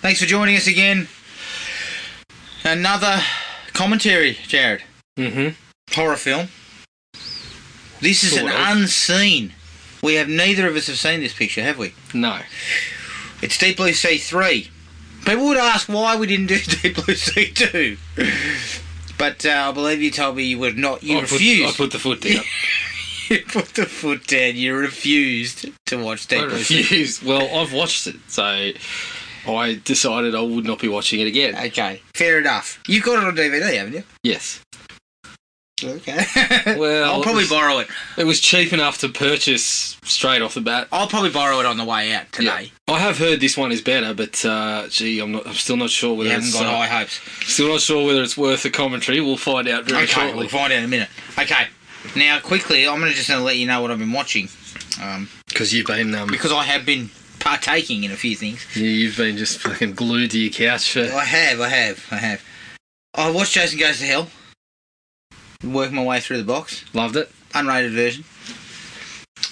Thanks for joining us again. Another commentary, Jared. Horror film. This is an unseen. We have neither of us have seen this picture, have we? No. It's Deep Blue Sea 3. People would ask why we didn't do Deep Blue Sea 2. But I believe you told me you would not. You refused. I put the foot down. You put the foot down. You refused to watch Deep Blue Sea. Refused. Well, I've watched it, so I decided I would not be watching it again. Okay, fair enough. You've got it on DVD, haven't you? Yes. Okay. Well, I'll probably borrow it. It was cheap enough to purchase straight off the bat. I'll probably borrow it on the way out today. Yeah. I have heard this one is better, but I'm still not sure whether it's got high hopes. Still not sure whether it's worth the commentary. We'll find out very shortly. We'll find out in a minute. Okay. Now, quickly, I'm just going to let you know what I've been watching. Because you've been because I have been partaking in a few things. Yeah, you've been just fucking glued to your couch for. I have. I watched Jason Goes to Hell. Working my way through the box. Loved it. Unrated version.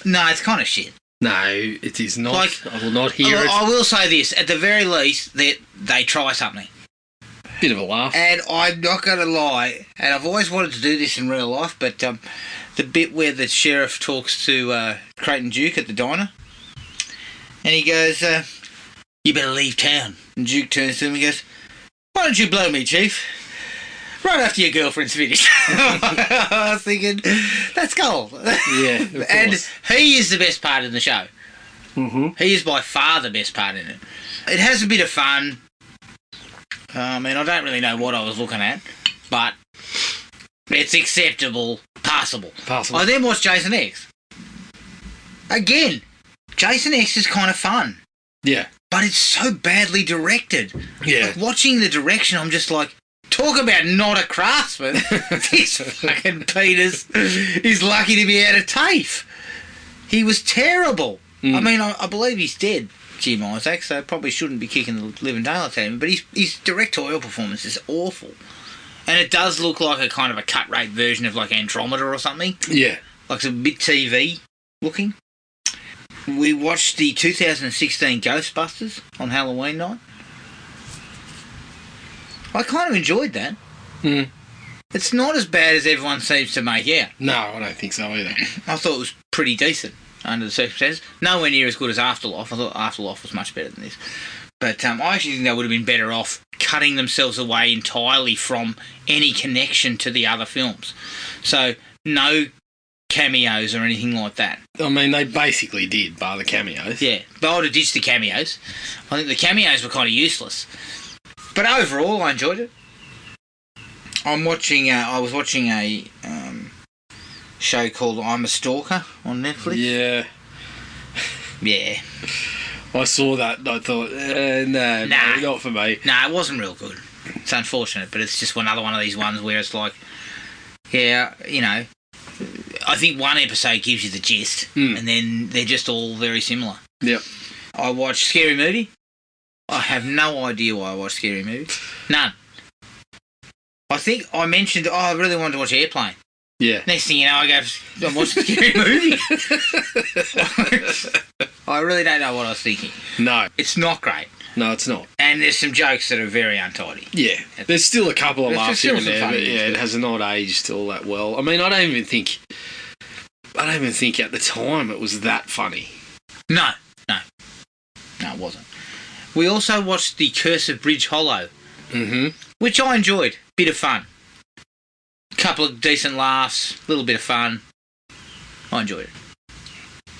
No, it's kind of shit. No, it is not. I will not hear it. I will say this. At the very least, they try something. Bit of a laugh. And I'm not going to lie, and I've always wanted to do this in real life, but the bit where the sheriff talks to Creighton Duke at the diner, and he goes, you better leave town. And Duke turns to him and goes, why don't you blow me, Chief? Right after your girlfriend's finished. I was thinking, that's gold. Yeah, of and course. he is the best part in the show. Mm-hmm. He is by far the best part in it. It has a bit of fun. I don't really know what I was looking at, but it's acceptable, passable. I then watched Jason X. Again, Jason X is kind of fun. Yeah. But it's so badly directed. Yeah. Like, watching the direction, I'm just like, talk about not a craftsman. This fucking Peters is lucky to be out of TAFE. He was terrible. I believe he's dead, Jim Isaac, so probably shouldn't be kicking the living daylights out of him, but his directorial performance is awful. And it does look like a kind of a cut-rate version of like Andromeda or something. Yeah. Like some bit TV looking. We watched the 2016 Ghostbusters on Halloween night. I kind of enjoyed that. It's not as bad as everyone seems to make out. No, I don't think so either. I thought it was pretty decent under the circumstances. Nowhere near as good as Afterlife. I thought Afterlife was much better than this. But I actually think they would have been better off cutting themselves away entirely from any connection to the other films. So, no cameos or anything like that. I mean, they basically did, bar the cameos. Yeah, but I would have ditched the cameos. I think the cameos were kind of useless. But overall, I enjoyed it. I was watching a show called I'm a Stalker on Netflix. Yeah. Yeah. I saw that and I thought, no, not for me. Nah, it wasn't real good. It's unfortunate, but it's just another one of these ones where it's like, yeah, I think one episode gives you the gist, and then they're just all very similar. Yep. I watched Scary Movie. I have no idea why I watched Scary Movie. None. I think I mentioned, I really wanted to watch Airplane. Yeah. Next thing you know, I watched a Scary Movie. I really don't know what I was thinking. No. It's not great. No, it's not. And there's some jokes that are very untidy. Yeah. There's still a couple of laughs here and there, but it has not aged all that well. I mean, I don't even think at the time it was that funny. No, it wasn't. We also watched The Curse of Bridge Hollow, which I enjoyed. Bit of fun. Couple of decent laughs, little bit of fun. I enjoyed it.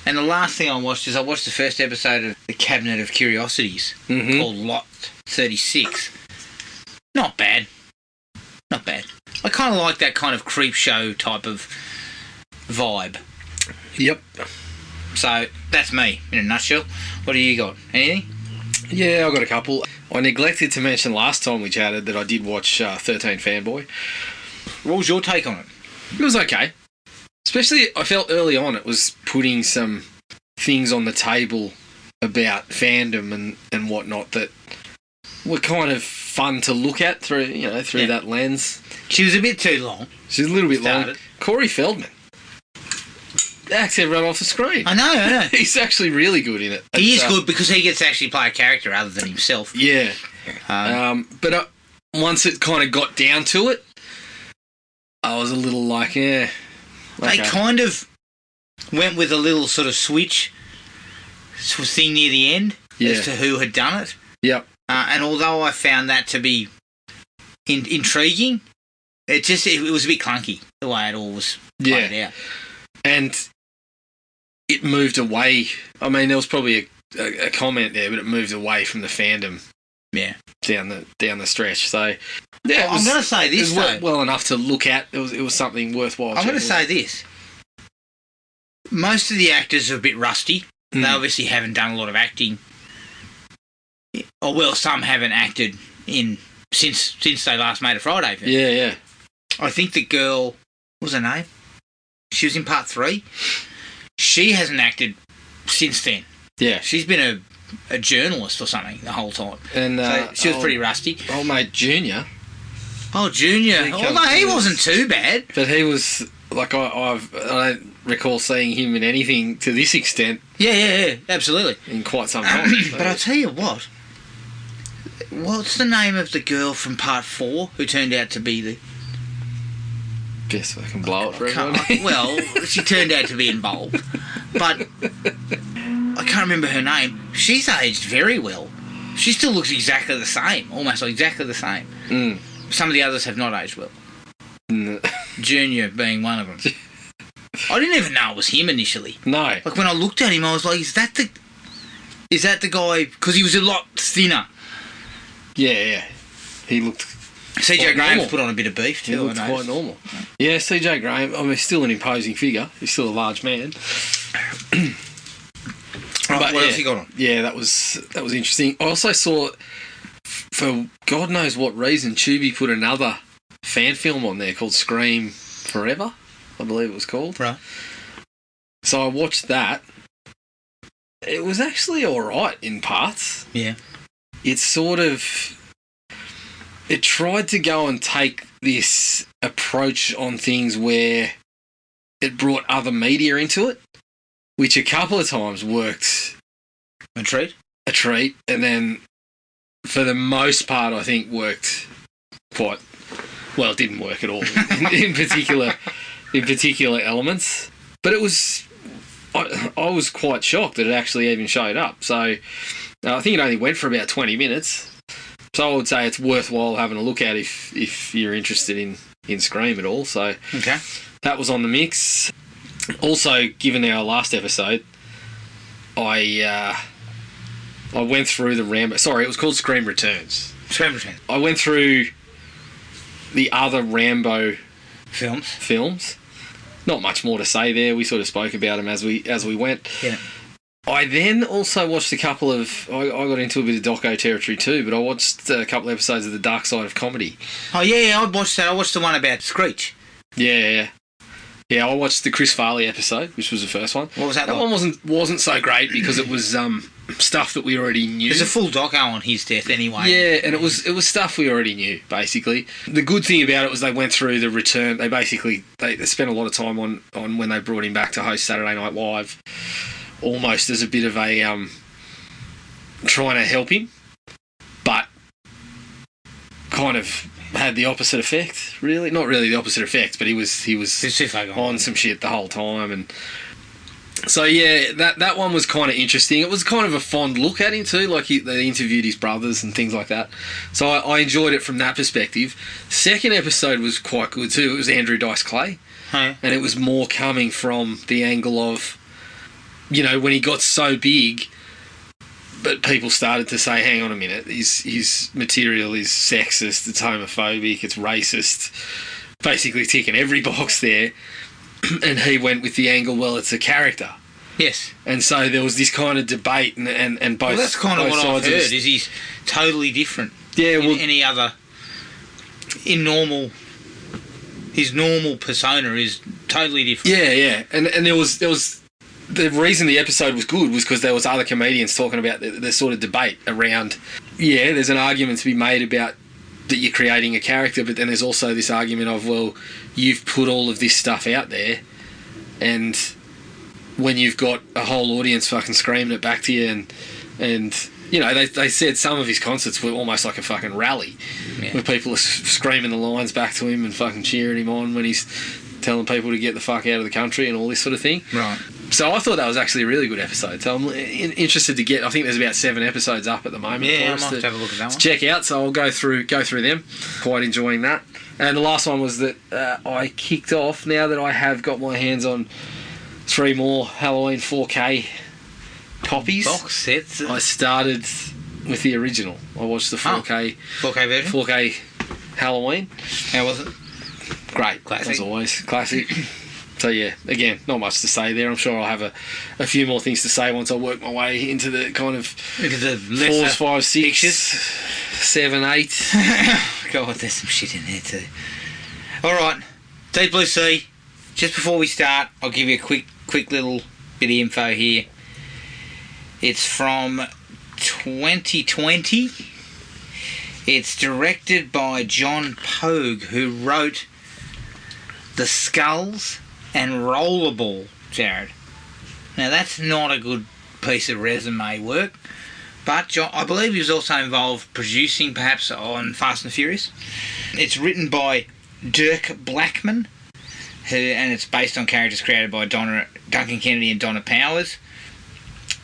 And the last thing I watched the first episode of The Cabinet of Curiosities, called Lot 36. Not bad. I kind of like that kind of creep show type of vibe. Yep. So, that's me, in a nutshell. What do you got? Anything? Yeah, I got a couple. I neglected to mention last time we chatted that I did watch 13 Fanboy. What was your take on it? It was okay. Especially, I felt early on it was putting some things on the table about fandom and whatnot that were kind of fun to look at through that lens. She was a bit too long. She's a little bit long. Corey Feldman. acts everyone off the screen. I know. He's actually really good in it. He is good because he gets to actually play a character other than himself. Yeah. But once it kind of got down to it, I was a little like, yeah. Okay. They kind of went with a little sort of switch thing near the end as to who had done it. Yep. And although I found that to be intriguing, it was a bit clunky the way it all was played out. And it moved away. I mean, there was probably a comment there, but it moved away from the fandom. Yeah. Down the stretch. So yeah, I'm going to say this. It was well enough to look at. It was something worthwhile. I'm going to say this. Most of the actors are a bit rusty. They obviously haven't done a lot of acting. Or well, some haven't acted since they last made a Friday film. Yeah. I think the girl, what was her name? She was in part 3. She hasn't acted since then. Yeah. She's been a journalist or something the whole time. And so she was pretty rusty. Old mate Junior. Oh, Junior. Although he wasn't too bad. But he was, like, I don't recall seeing him in anything to this extent. Yeah, absolutely. In quite some time. But I'll tell you what. What's the name of the girl from part 4 who turned out to be the... Guess I can blow it for everyone. Well, she turned out to be involved. But I can't remember her name. She's aged very well. She still looks exactly the same. Almost exactly the same. Some of the others have not aged well. Junior being one of them. I didn't even know it was him initially. No. Like when I looked at him, I was like, is that the guy? Because he was a lot thinner. Yeah. He looked... CJ Graham's put on a bit of beef too. He looked quite normal. Yeah, CJ Graham, I mean, he's still an imposing figure. He's still a large man. What else he got on? Yeah, that was interesting. I also saw, for God knows what reason, Tubi put another fan film on there called Scream Forever, I believe it was called. Right. So I watched that. It was actually alright in parts. Yeah. It tried to go and take this approach on things where it brought other media into it, which a couple of times worked. A treat, and then for the most part, I think worked quite well. It didn't work at all in particular elements, but it was. I was quite shocked that it actually even showed up. So I think it only went for about 20 minutes. So I would say it's worthwhile having a look at if you're interested in Scream at all. So that was on the mix. Also, given our last episode, I went through the Rambo... Sorry, it was called Scream Returns. Scream Returns. I went through the other Rambo films. Not much more to say there. We sort of spoke about them as we went. Yeah. I then also watched a couple of... I got into a bit of doco territory too, but I watched a couple of episodes of The Dark Side of Comedy. Oh, yeah, I watched that. I watched the one about Screech. Yeah. Yeah, I watched the Chris Farley episode, which was the first one. What was that like? That one wasn't so great because it was stuff that we already knew. There's a full doco on his death anyway. Yeah, and it was stuff we already knew, basically. The good thing about it was they went through the return. They spent a lot of time on when they brought him back to host Saturday Night Live, almost as a bit of a trying to help him, but kind of had the opposite effect, really. Not really the opposite effect, but he was on some shit the whole time. And so, yeah, that one was kind of interesting. It was kind of a fond look at him too, like they interviewed his brothers and things like that. So I enjoyed it from that perspective. Second episode was quite good too. It was Andrew Dice Clay. Hey. And it was more coming from the angle of, when he got so big, but people started to say, hang on a minute, his material is sexist, it's homophobic, it's racist, basically ticking every box there. And he went with the angle, well, it's a character. Yes. And so there was this kind of debate and both. Well, that's kind of what I've heard, is he's totally different. Yeah, well, his normal persona is totally different. Yeah. And there was the reason the episode was good was because there was other comedians talking about the sort of debate around, there's an argument to be made about that you're creating a character, but then there's also this argument of, well, you've put all of this stuff out there and when you've got a whole audience fucking screaming it back to you, and you know, they said some of his concerts were almost like a fucking rally, where people are screaming the lines back to him and fucking cheering him on when he's telling people to get the fuck out of the country and all this sort of thing. Right. So I thought that was actually a really good episode. So I'm interested to get. I think there's about 7 episodes up at the moment. Yeah, I might have to have a look at that one. Check out. So I'll go through them. Quite enjoying that. And the last one was that I kicked off. Now that I have got my hands on 3 more Halloween 4K copies, box sets. I started with the original. I watched the 4K 4K version. 4K Halloween. How was it? Great, classic. As always, classic. So yeah, again, not much to say there. I'm sure I'll have a few more things to say once I work my way into the kind of 4s, 5s, 6s, 7, 8. God, there's some shit in there too. All right, Deep Blue Sea. Just before we start, I'll give you a quick little bit of info here. It's from 2020. It's directed by John Pogue, who wrote The Skulls and Rollerball, Jared. Now, that's not a good piece of resume work, but John, I believe he was also involved producing, perhaps, on Fast and Furious. It's written by Dirk Blackman, and it's based on characters created by Duncan Kennedy and Donna Powers.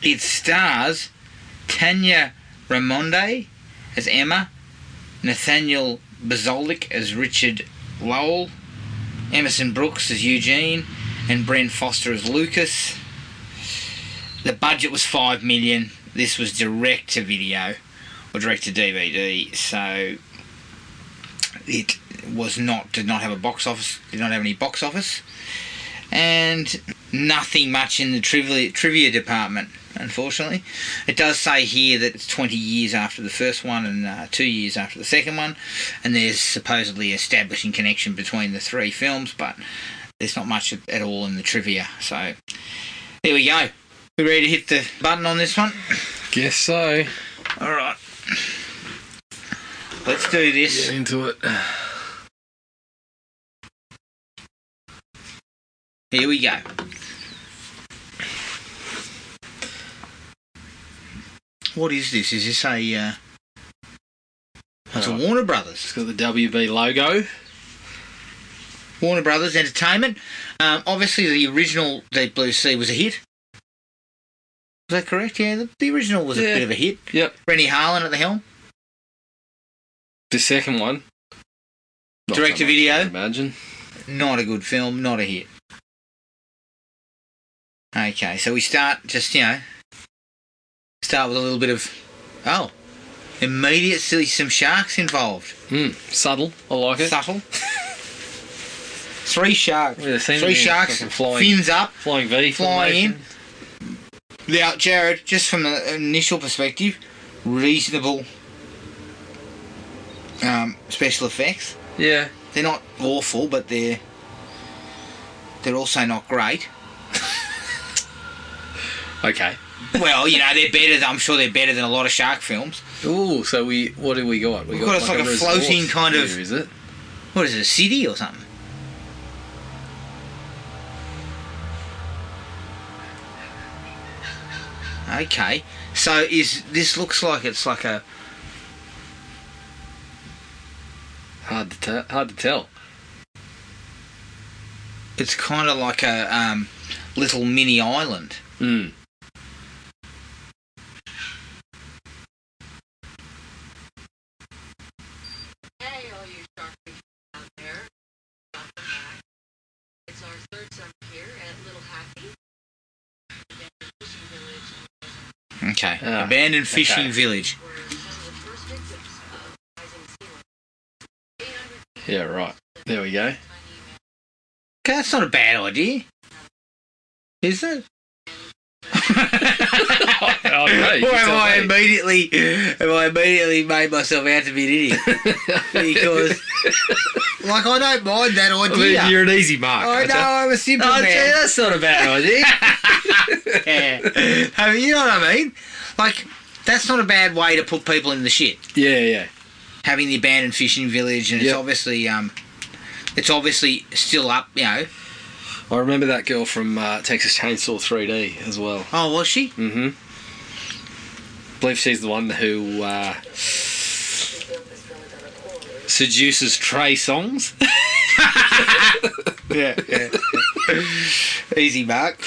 It stars Tanya Ramonde as Emma, Nathaniel Bazolic as Richard Lowell, Emerson Brooks as Eugene, and Bren Foster as Lucas. The budget was $5 million. This was direct to video or direct to DVD, so it did not have a box office. Did not have any box office, and nothing much in the trivia department. Unfortunately, it does say here that it's 20 years after the first one and 2 years after the second one, and there's supposedly an establishing connection between the 3 films, but there's not much at all in the trivia. So there we go. We ready to hit the button on this one? Guess so. All right, let's do this. Get into it. Here we go. What is this? Is this a... it's a Warner Brothers. It's got the WB logo. Warner Brothers Entertainment. Obviously, the original Deep Blue Sea was a hit. Was that correct? Yeah, the original was a bit of a hit. Yep. Rennie Harlan at the helm. The second one. Direct to video. Imagine. Not a good film, not a hit. Okay, so we start start with a little bit of... Oh. Immediately some sharks involved. Subtle. I like it. Subtle. 3 sharks. Yeah, 3 sharks. Fins up. Flying V. Flying in. Now, Jared, just from the initial perspective, reasonable special effects. Yeah. They're not awful, but they're also not great. Okay. Well, they're better. I'm sure they're better than a lot of shark films. Ooh, so what do we got? We've got like a floating kind of... Here, is it? What is it, a city or something? Okay, so this looks like it's like a... Hard to tell. It's kind of like a little mini island. Hey, all you shark people out there. Welcome back. It's our third summer here at Little Happy. Fishing Village. Okay, abandoned fishing village. Where some of the first victims of rising sea level. 800 Yeah, right. There we go. Okay, that's not a bad idea. Is it? Okay, Or have I immediately made myself out to be an idiot? Because, like, I don't mind that idea. I mean, you're an easy mark. I know, I'm a simple man. Gee, that's not a bad idea. Yeah. I mean, you know what I mean? Like, that's not a bad way to put people in the shit. Yeah. Having the abandoned fishing village, and it's obviously still up, I remember that girl from Texas Chainsaw 3D as well. Oh, was she? Mm-hmm. I believe she's the one who seduces Trey Songs. Yeah. Easy, Mark.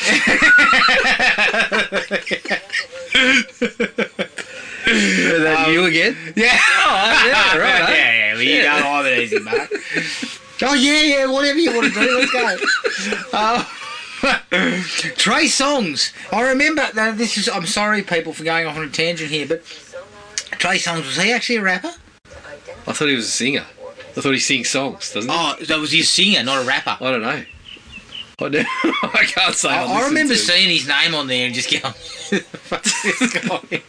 Is that you again? Yeah. Oh, yeah, right. Yeah. Well, you know I'm an easy, Mark. Oh, yeah, whatever you want to do, let's go. Trey Songs. I remember, I'm sorry, people, for going off on a tangent here, but Trey Songs, was he actually a rapper? I thought he was a singer. I thought he sings songs, doesn't he? Oh, that was he a singer, not a rapper? I don't know. I can't say. I remember seeing his name on there and just going, "Fuck's this guy?"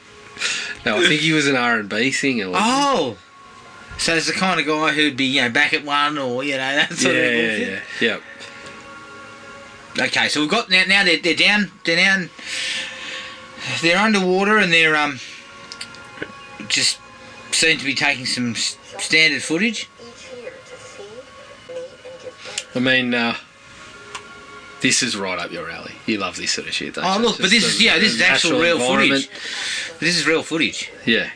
No, I think he was an R&B singer. Oh, so it's the kind of guy who'd be, back at one or that sort of bullshit. Yeah. Okay, so we've got now they're down, they're underwater and they're just seem to be taking some standard footage. I mean, this is right up your alley. You love this sort of shit, don't you? Oh, look, but this is actual real footage. This is real footage. Yeah.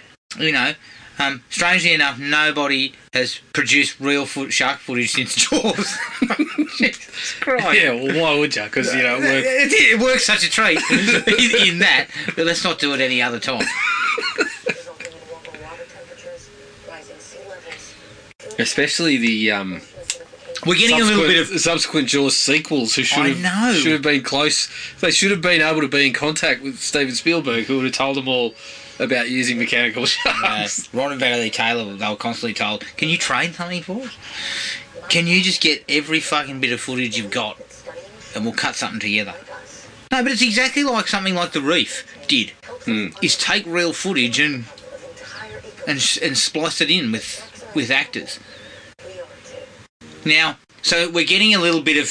Strangely enough, nobody has produced real shark footage since Jaws. Jesus Christ. Yeah, well, why would you? Because, it works such a treat in that, but let's not do it any other time. Especially the we're getting a little bit of subsequent Jaws sequels who should have been close. They should have been able to be in contact with Steven Spielberg, who would have told them all about using mechanical sharks. Ron and Valerie Taylor, they were constantly told, "Can you train something for us? Can you just get every fucking bit of footage you've got, and we'll cut something together?" No, but it's exactly like something like The Reef did. Is take real footage and splice it in with actors. Now, so we're getting a little bit of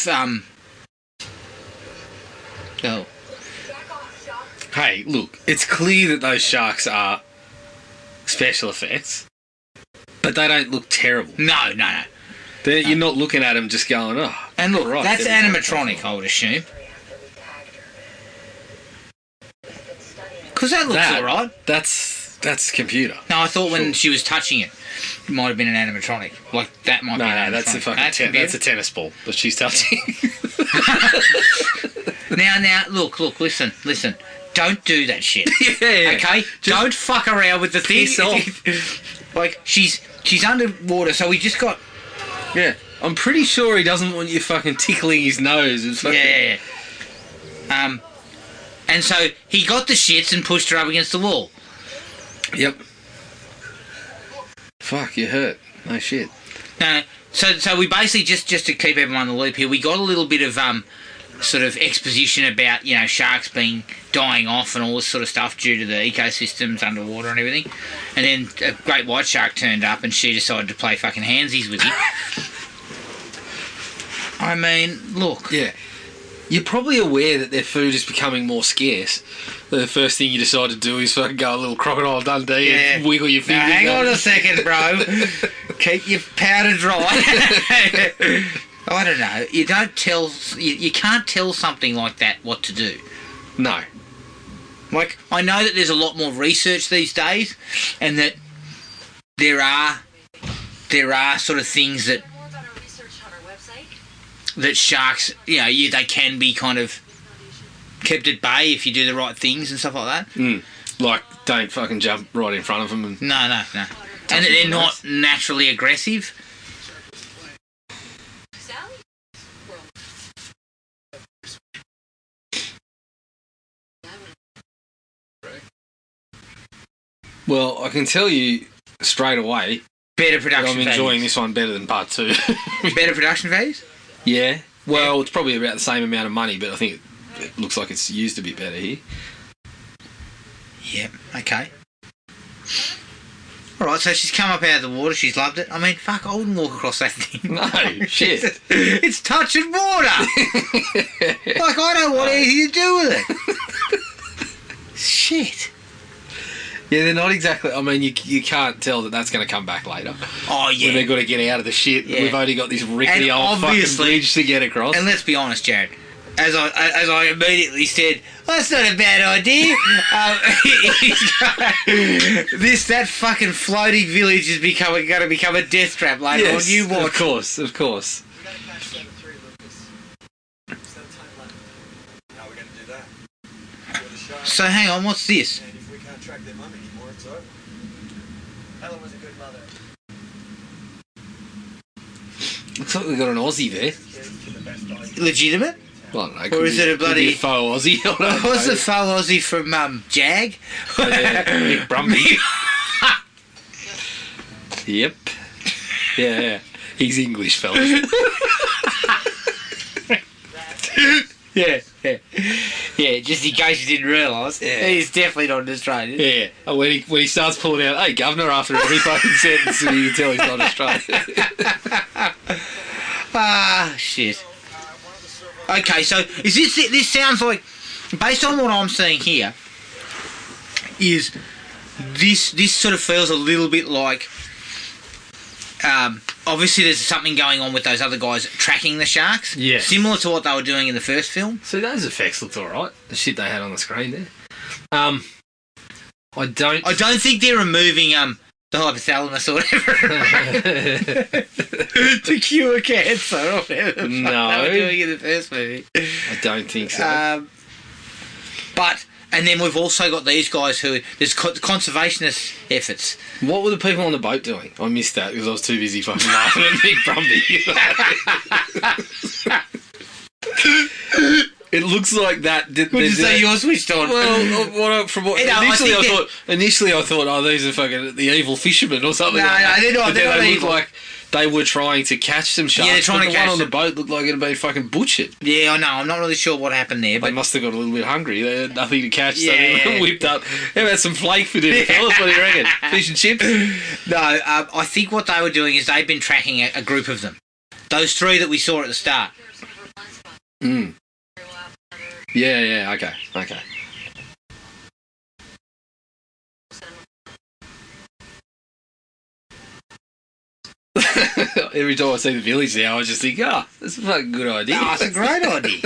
Hey, look, it's clear that those sharks are special effects, but they don't look terrible. No. You're not looking at them just going, oh. And look, right, that's animatronic, I would assume. Because that looks alright. That's computer. No, I thought when she was touching it, it might have been an animatronic. Like, that might be an animatronic. That's a tennis ball that she's touching. Now, look, listen. Don't do that shit. Yeah. Okay? Don't fuck around with the thing. Piss off. Like, she's underwater, so we just got... Yeah. I'm pretty sure he doesn't want you fucking tickling his nose. And fucking... Yeah. And so he got the shits and pushed her up against the wall. Yep. Fuck, you hurt. No shit. No. So we basically, just to keep everyone in the loop here, we got a little bit of sort of exposition about sharks dying off and all this sort of stuff due to the ecosystems underwater and everything, and then a great white shark turned up and she decided to play fucking handsies with him. I mean, look. Yeah. You're probably aware that their food is becoming more scarce. The first thing you decide to do is fucking go a little Crocodile Dundee and wiggle your fingers. Now, hang on a second, bro. Keep your powder dry. I don't know. You can't tell something like that what to do. No. Like, I know that there's a lot more research these days, and that there are sort of things that sharks, they can be kind of kept at bay if you do the right things and stuff like that. Like, don't fucking jump right in front of them. And no. And they're not naturally aggressive. Well, I can tell you straight away, better production I'm enjoying this one better than part 2. Better production values? Yeah. Well, it's probably about the same amount of money, but I think it looks like it's used a bit better here. Yep, okay. Alright, so she's come up out of the water, she's loved it. I mean, fuck, I wouldn't walk across that thing. No, shit. It's touching water! Like, I don't want anything to do with it. Shit. Yeah, they're not exactly. I mean, you can't tell that that's going to come back later. Oh, yeah. When they've got to get out of the shit. Yeah. We've only got this rickety And old fucking obviously- bridge to get across. And let's be honest, Jared. As I immediately said, that's not a bad idea. That fucking floating village is going to become a death trap later on. You watch. Of course, of course. We gotta catch the other three, Lucas. There's no time left. How are we gonna do that? With the shark. So hang on, what's this? And if we can't track their mum anymore, it's over. Helen was a good mother. Looks like we've got an Aussie there. Kids to the best idea. Legitimate? Well, I don't know. Or could is be- it a could be bloody- faux Aussie? I don't What's know. the faux Aussie from Jag? Big Brumby. Yep. Yeah. He's English, fellas. Yeah. Yeah, just in case you didn't realise, Yeah. he's definitely not an Australian. Yeah. And when he starts pulling out, hey, governor, after every fucking sentence, you can tell he's not Australian. Ah, shit. Okay, so is this sounds like, based on what I'm seeing here, is this sort of feels a little bit like, obviously there's something going on with those other guys tracking the sharks. Yeah. Similar to what they were doing in the first film. So those effects looked alright. The shit they had on the screen there. I don't think they're removing the hypothalamus or whatever to cure cancer or whatever the fuck No. they were doing in the first movie. I don't think so. But and then we've also got these guys who there's conservationist efforts. What were the people on the boat doing? I missed that because I was too busy fucking laughing at Big Brumby. It looks like that. Would you say yours switched on? Well, You know, initially I thought, oh, these are fucking the evil fishermen or something. No, like that. they're not. But They're then not they looked evil. like they were trying to catch some sharks. Yeah, they're trying but to the catch one on them. the boat looked like it had been fucking butchered. Yeah, I know. I'm not really sure what happened there, They but must have got a little bit hungry. They had nothing to catch, so Yeah. they whipped up. How about some flake for dinner, fellas? What do you reckon? Fish and chips? no. I think what they were doing is they've been tracking a group of them. Those three that we saw at the start. Mm. Yeah, okay. Every time I see the village now, I just think, that's a fucking good idea. Oh, it's a great idea.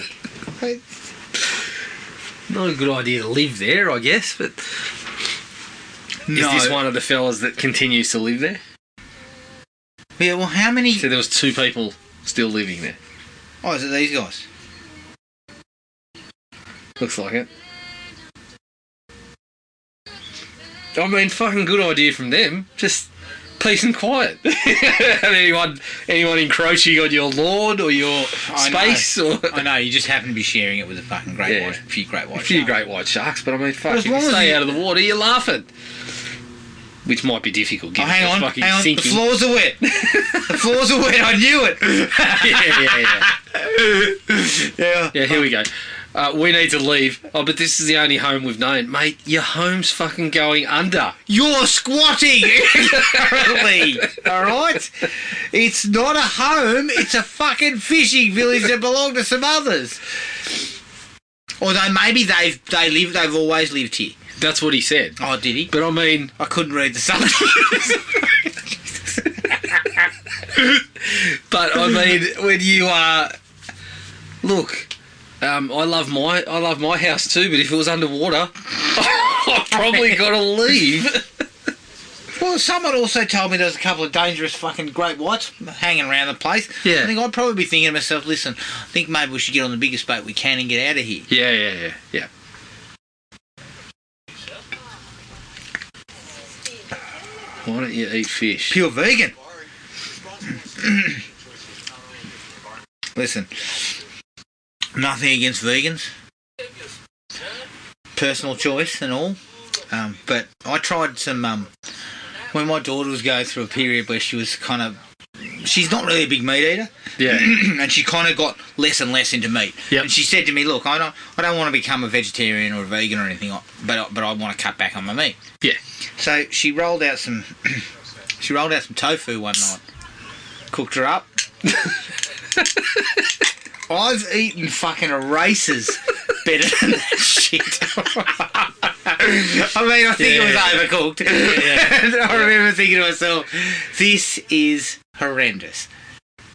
Not a good idea to live there, I guess, but No. is this one of the fellas that continues to live there? Yeah. Well, how many? So there was 2 people still living there. Oh, is it these guys? Looks like it. I mean, fucking good idea from them. Just peace and quiet. And anyone encroaching on your lawn or your space or I know. You just happen to be sharing it with a fucking great Yeah. white, a few great white. a few sharks. great white sharks. But I mean, fuck, As if you long as stay you- out of the water, you're laughing. Which might be difficult. Oh, Given hang it's on. fucking The sinking. floors are wet. The floors are wet. I knew it. Yeah. Yeah, here we go. We need to leave. Oh, but this is the only home we've known. Mate, your home's fucking going under. You're squatting currently, alright? It's not a home, it's a fucking fishing village that belonged to some others. Although maybe they've always lived here. That's what he said. Oh, did he? But I mean, I couldn't read the subtitles. but I mean, when you look, I love my house too. But if it was underwater, I've probably got to leave. Well, someone also told me there's a couple of dangerous fucking great whites hanging around the place. Yeah. I think I'd probably be thinking to myself, listen, I think maybe we should get on the biggest boat we can and get out of here. Yeah. Why don't you eat fish? Pure vegan. Listen, nothing against vegans. Personal choice and all. But I tried some, when my daughter was going through a period where she was kind of, she's not really a big meat eater. Yeah. And she kind of got less and less into meat. Yep. And she said to me, look, I don't want to become a vegetarian or a vegan or anything, but I want to cut back on my meat. Yeah. So she rolled out some tofu one night. Cooked her up. I've eaten fucking erasers better than that shit. I think it was overcooked. I remember thinking to myself, this is horrendous.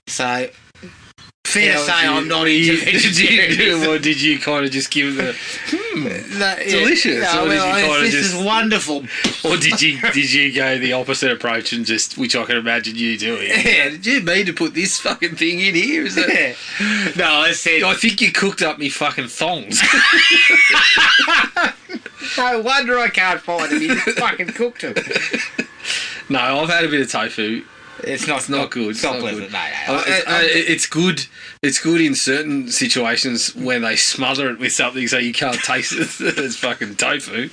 So, fair to say I'm not into vegetarian. Or did you kind of just give the delicious? No, or did you kind of this just, is wonderful. or did you go the opposite approach and just, which I can imagine you doing? Yeah. Did you mean to put this fucking thing in here? Is it? No, I said... I think you cooked up me fucking thongs. No wonder I can't find them. You just fucking cooked them. No, I've had a bit of tofu. It's not good. It's not pleasant. good. No. It's good. It's good in certain situations when they smother it with something so you can't taste it as fucking tofu.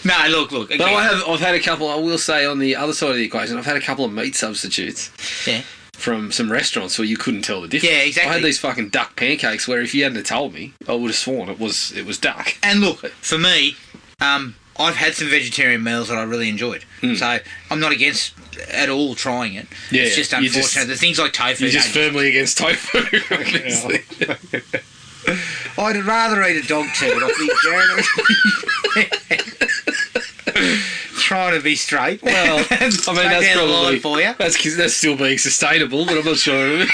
No, look. But again, I've had a couple. I will say on the other side of the equation, I've had a couple of meat substitutes. Yeah. From some restaurants where you couldn't tell the difference. Yeah, exactly. I had these fucking duck pancakes where if you hadn't have told me, I would have sworn it was duck. And look, for me, I've had some vegetarian meals that I really enjoyed. So I'm not against at all trying it. Yeah, it's just unfortunate. The things like tofu... You're just firmly against tofu, obviously. I'd rather eat a dog turd off the Jared. Trying to be straight. Well, I mean, that's probably... for you. That's still being sustainable, but I'm not sure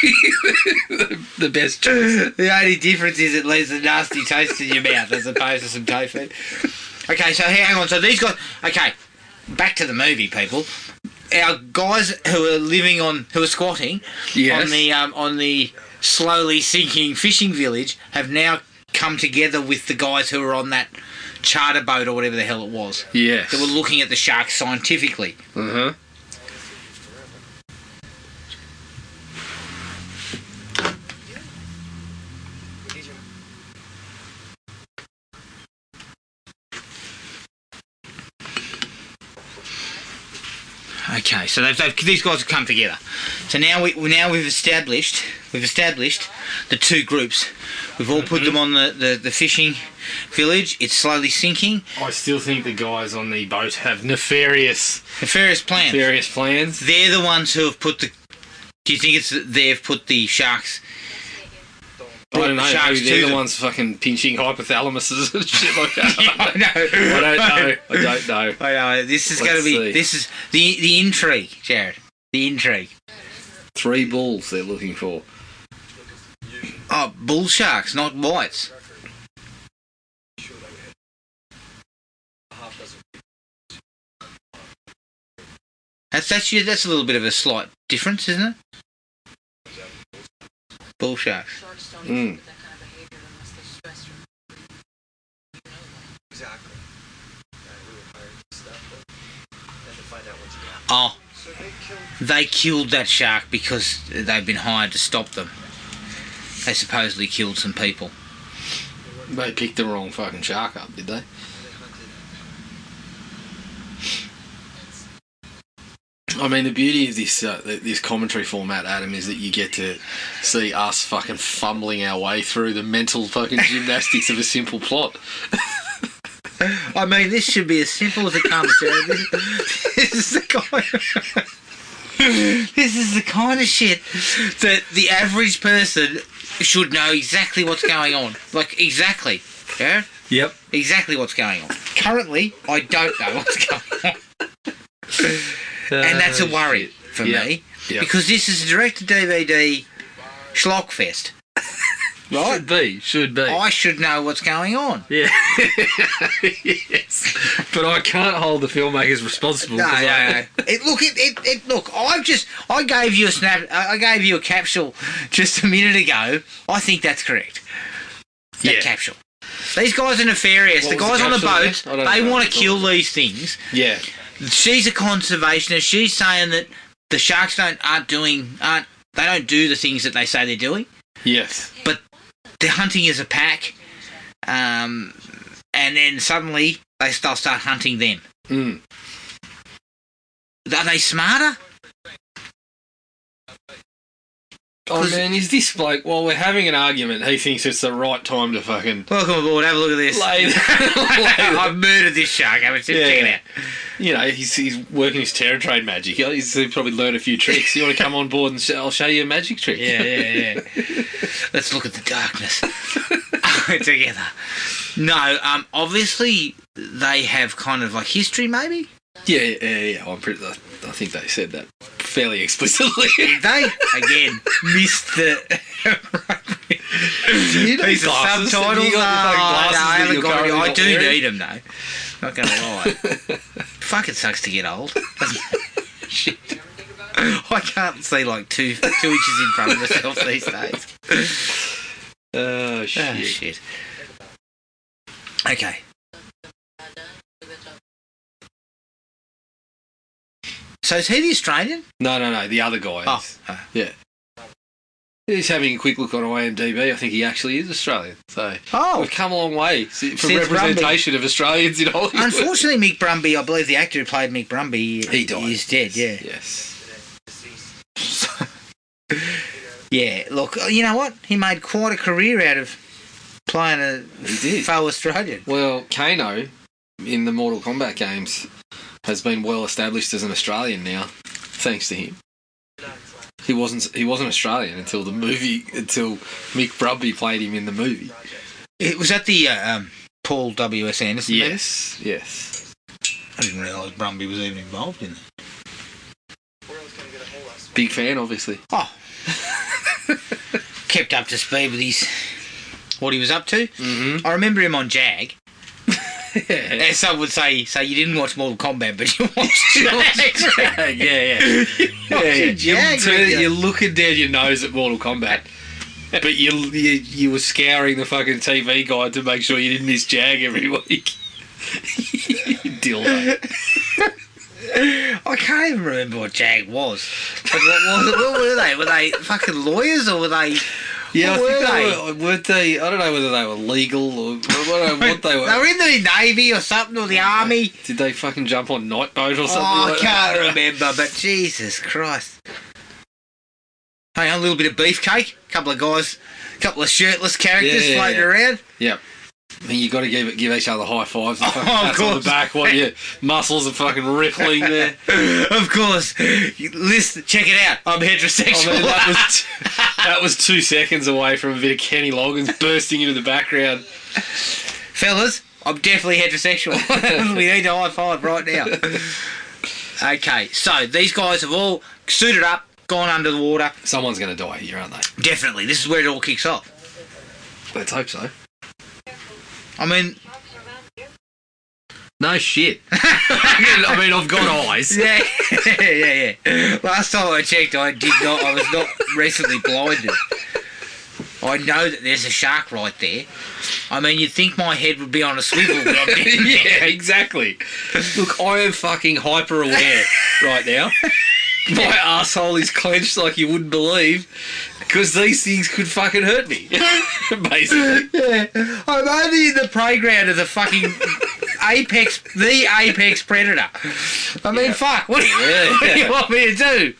the best choice. The only difference is it leaves a nasty taste in your mouth as opposed to some tofu. Okay, so hang on. So these guys... Okay, back to the movie, people. Our guys who are who are squatting on the slowly sinking fishing village have now come together with the guys who were on that charter boat or whatever the hell it was. Yes. They were looking at the sharks scientifically. Uh-huh. Okay, so these guys have come together. So now we've established the two groups. We've all put them on the fishing village. It's slowly sinking. I still think the guys on the boat have nefarious plans. They're the ones who have put the... Do you think they've put the sharks... I don't know. Maybe they're the ones fucking pinching hypothalamuses and shit like that. I don't know. I know. This is going to be... This is the intrigue, Jared. The intrigue. 3 bulls they're looking for. Oh, bull sharks, not whites. That's a little bit of a slight difference, isn't it? Bull sharks. Sharks don't exhibit that kind of behavior unless they're stressed or... Exactly. We were hired to stop them and to find out what's going on. Oh, So they killed that shark because they've been hired to stop them. They supposedly killed some people. They picked the wrong fucking shark up, did they? I mean, the beauty of this commentary format, Adam, is that you get to see us fucking fumbling our way through the mental fucking gymnastics of a simple plot. I mean, this should be as simple as it comes, Jared. This is the kind of shit that the average person should know exactly what's going on. Like, exactly. Jared? Yep. Exactly what's going on. Currently, I don't know what's going on. And that's a worry for me, because this is a direct-to-DVD schlockfest. Right? Should be. I should know what's going on. Yeah. Yes. But I can't hold the filmmakers responsible. No. Look, I gave you I gave you a capsule just a minute ago. I think that's correct. That capsule. These guys are nefarious. The guys on the boat, they want to kill these things. Yeah. She's a conservationist. She's saying that the sharks don't do the things that they say they're doing. Yes. But they're hunting as a pack, and then suddenly they'll start hunting them. Mm. Are they smarter? Oh man, is this bloke, while we're having an argument, he thinks it's the right time to fucking Welcome aboard, have a look at this. I've murdered this shark, haven't you? Check it out. You know, he's working his terror trade magic. He's probably learned a few tricks. You want to come on board and I'll show you a magic trick. Yeah. Let's look at the darkness together. No, obviously they have kind of like history, maybe. Yeah. I think they said that fairly explicitly. Did they? Again, missed the. You These are glasses? subtitles. Have you got your fucking glasses I that haven't you're got any. currently I not do wearing? need them though. Not gonna lie. Fuck, it sucks to get old. Shit. I can't see like two inches in front of myself these days. Oh shit. Oh, shit. Okay. So is he the Australian? No, the other guy. Oh. Is. Yeah. He's having a quick look on IMDb. I think he actually is Australian. So we've come a long way for representation of Australians in Hollywood. Unfortunately, Mick Brumby, I believe the actor who played Mick Brumby, he died. is dead, yeah. Yes. Yeah, look, you know what? He made quite a career out of playing a faux Australian. Well, Kano in the Mortal Kombat games has been well established as an Australian now, thanks to him. He wasn't Australian until Mick Brumby played him in the movie. It was that the Paul W.S. Anderson movie? Yes. I didn't realise Brumby was even involved in it. Big fan, obviously. Oh. Kept up to speed with what he was up to. Mm-hmm. I remember him on Jag. As some would say, so you didn't watch Mortal Kombat, but you watched Jag. Yeah. You're looking down your nose at Mortal Kombat, but you were scouring the fucking TV guide to make sure you didn't miss Jag every week. Dildo. I can't even remember what Jag was. But what were they? Were they fucking lawyers or were they... Yeah, I think they weren't they? I don't know whether they were legal or what they were. They were in the Navy or something, or the Army. Did they fucking jump on night boat or something? I can't remember, but Jesus Christ. Hey, a little bit of beefcake, a couple of guys, a couple of shirtless characters floating around. Yep. And you got to give each other high fives and fucking of pats on the back while your muscles are fucking rippling there. Of course. Listen, check it out. I'm heterosexual. I mean, that was 2 seconds away from a bit of Kenny Loggins bursting into the background. Fellas, I'm definitely heterosexual. We need a high five right now. Okay, so these guys have all suited up, gone under the water. Someone's going to die here, aren't they? Definitely. This is where it all kicks off. Let's hope so. I mean... No shit. I mean, I've got eyes. Yeah. Last time I checked, I was not recently blinded. I know that there's a shark right there. I mean, you'd think my head would be on a swivel, but I'm getting Yeah, exactly. Look, I am fucking hyper aware right now. My asshole is clenched like you wouldn't believe, because these things could fucking hurt me. Basically. Yeah. I'm only in the playground of the fucking apex predator. I mean, fuck. What do you want me to do?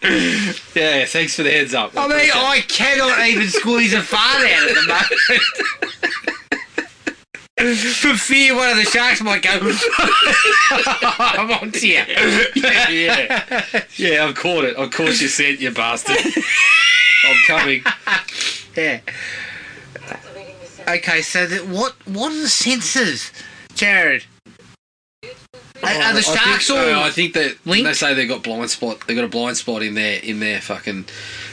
Yeah, thanks for the heads up. I mean, I cannot even squeeze a fart out at the moment. For fear one of the sharks might go, I'm on to you. Yeah, I've caught it. I've caught your scent, you bastard. I'm coming. Yeah. Okay, so what are the sensors, Jared? Are the sharks all I think that linked? they say they've got blind spot. They've got a blind spot in their fucking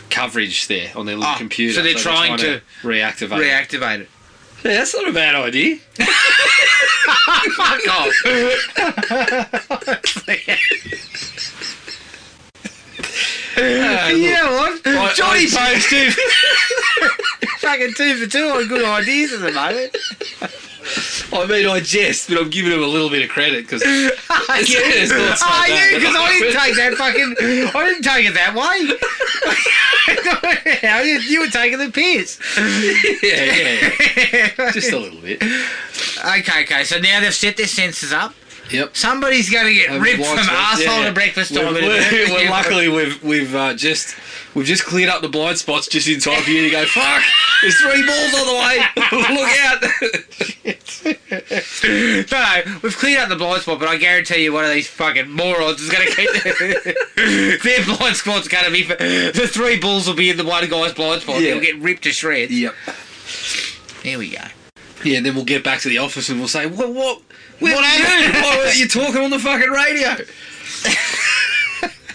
coverage there on their little computer. So they're trying to reactivate it. Yeah, that's not a bad idea. Fuck off. You know what? Johnny Pope's fucking 2 for 2 on good ideas at the moment. I mean, I jest, but I'm giving him a little bit of credit because I didn't take that fucking. I didn't take it that way. You were taking the piss. Yeah. Just a little bit. Okay. So now they've set their sensors up. Yep. Somebody's going to get ripped blind from spots, arsehole to breakfast time. Luckily, we've just cleared up the blind spots just in time for you to go. Fuck! There's 3 balls on the way. Look out! No, we've cleared up the blind spot, but I guarantee you, one of these fucking morons is going to keep their blind spot's going to be. The 3 balls will be in the one guy's blind spot. Yeah. He'll get ripped to shreds. Yep. Here we go. Yeah, and then we'll get back to the office and we'll say, what happened? Why weren't you talking on the fucking radio?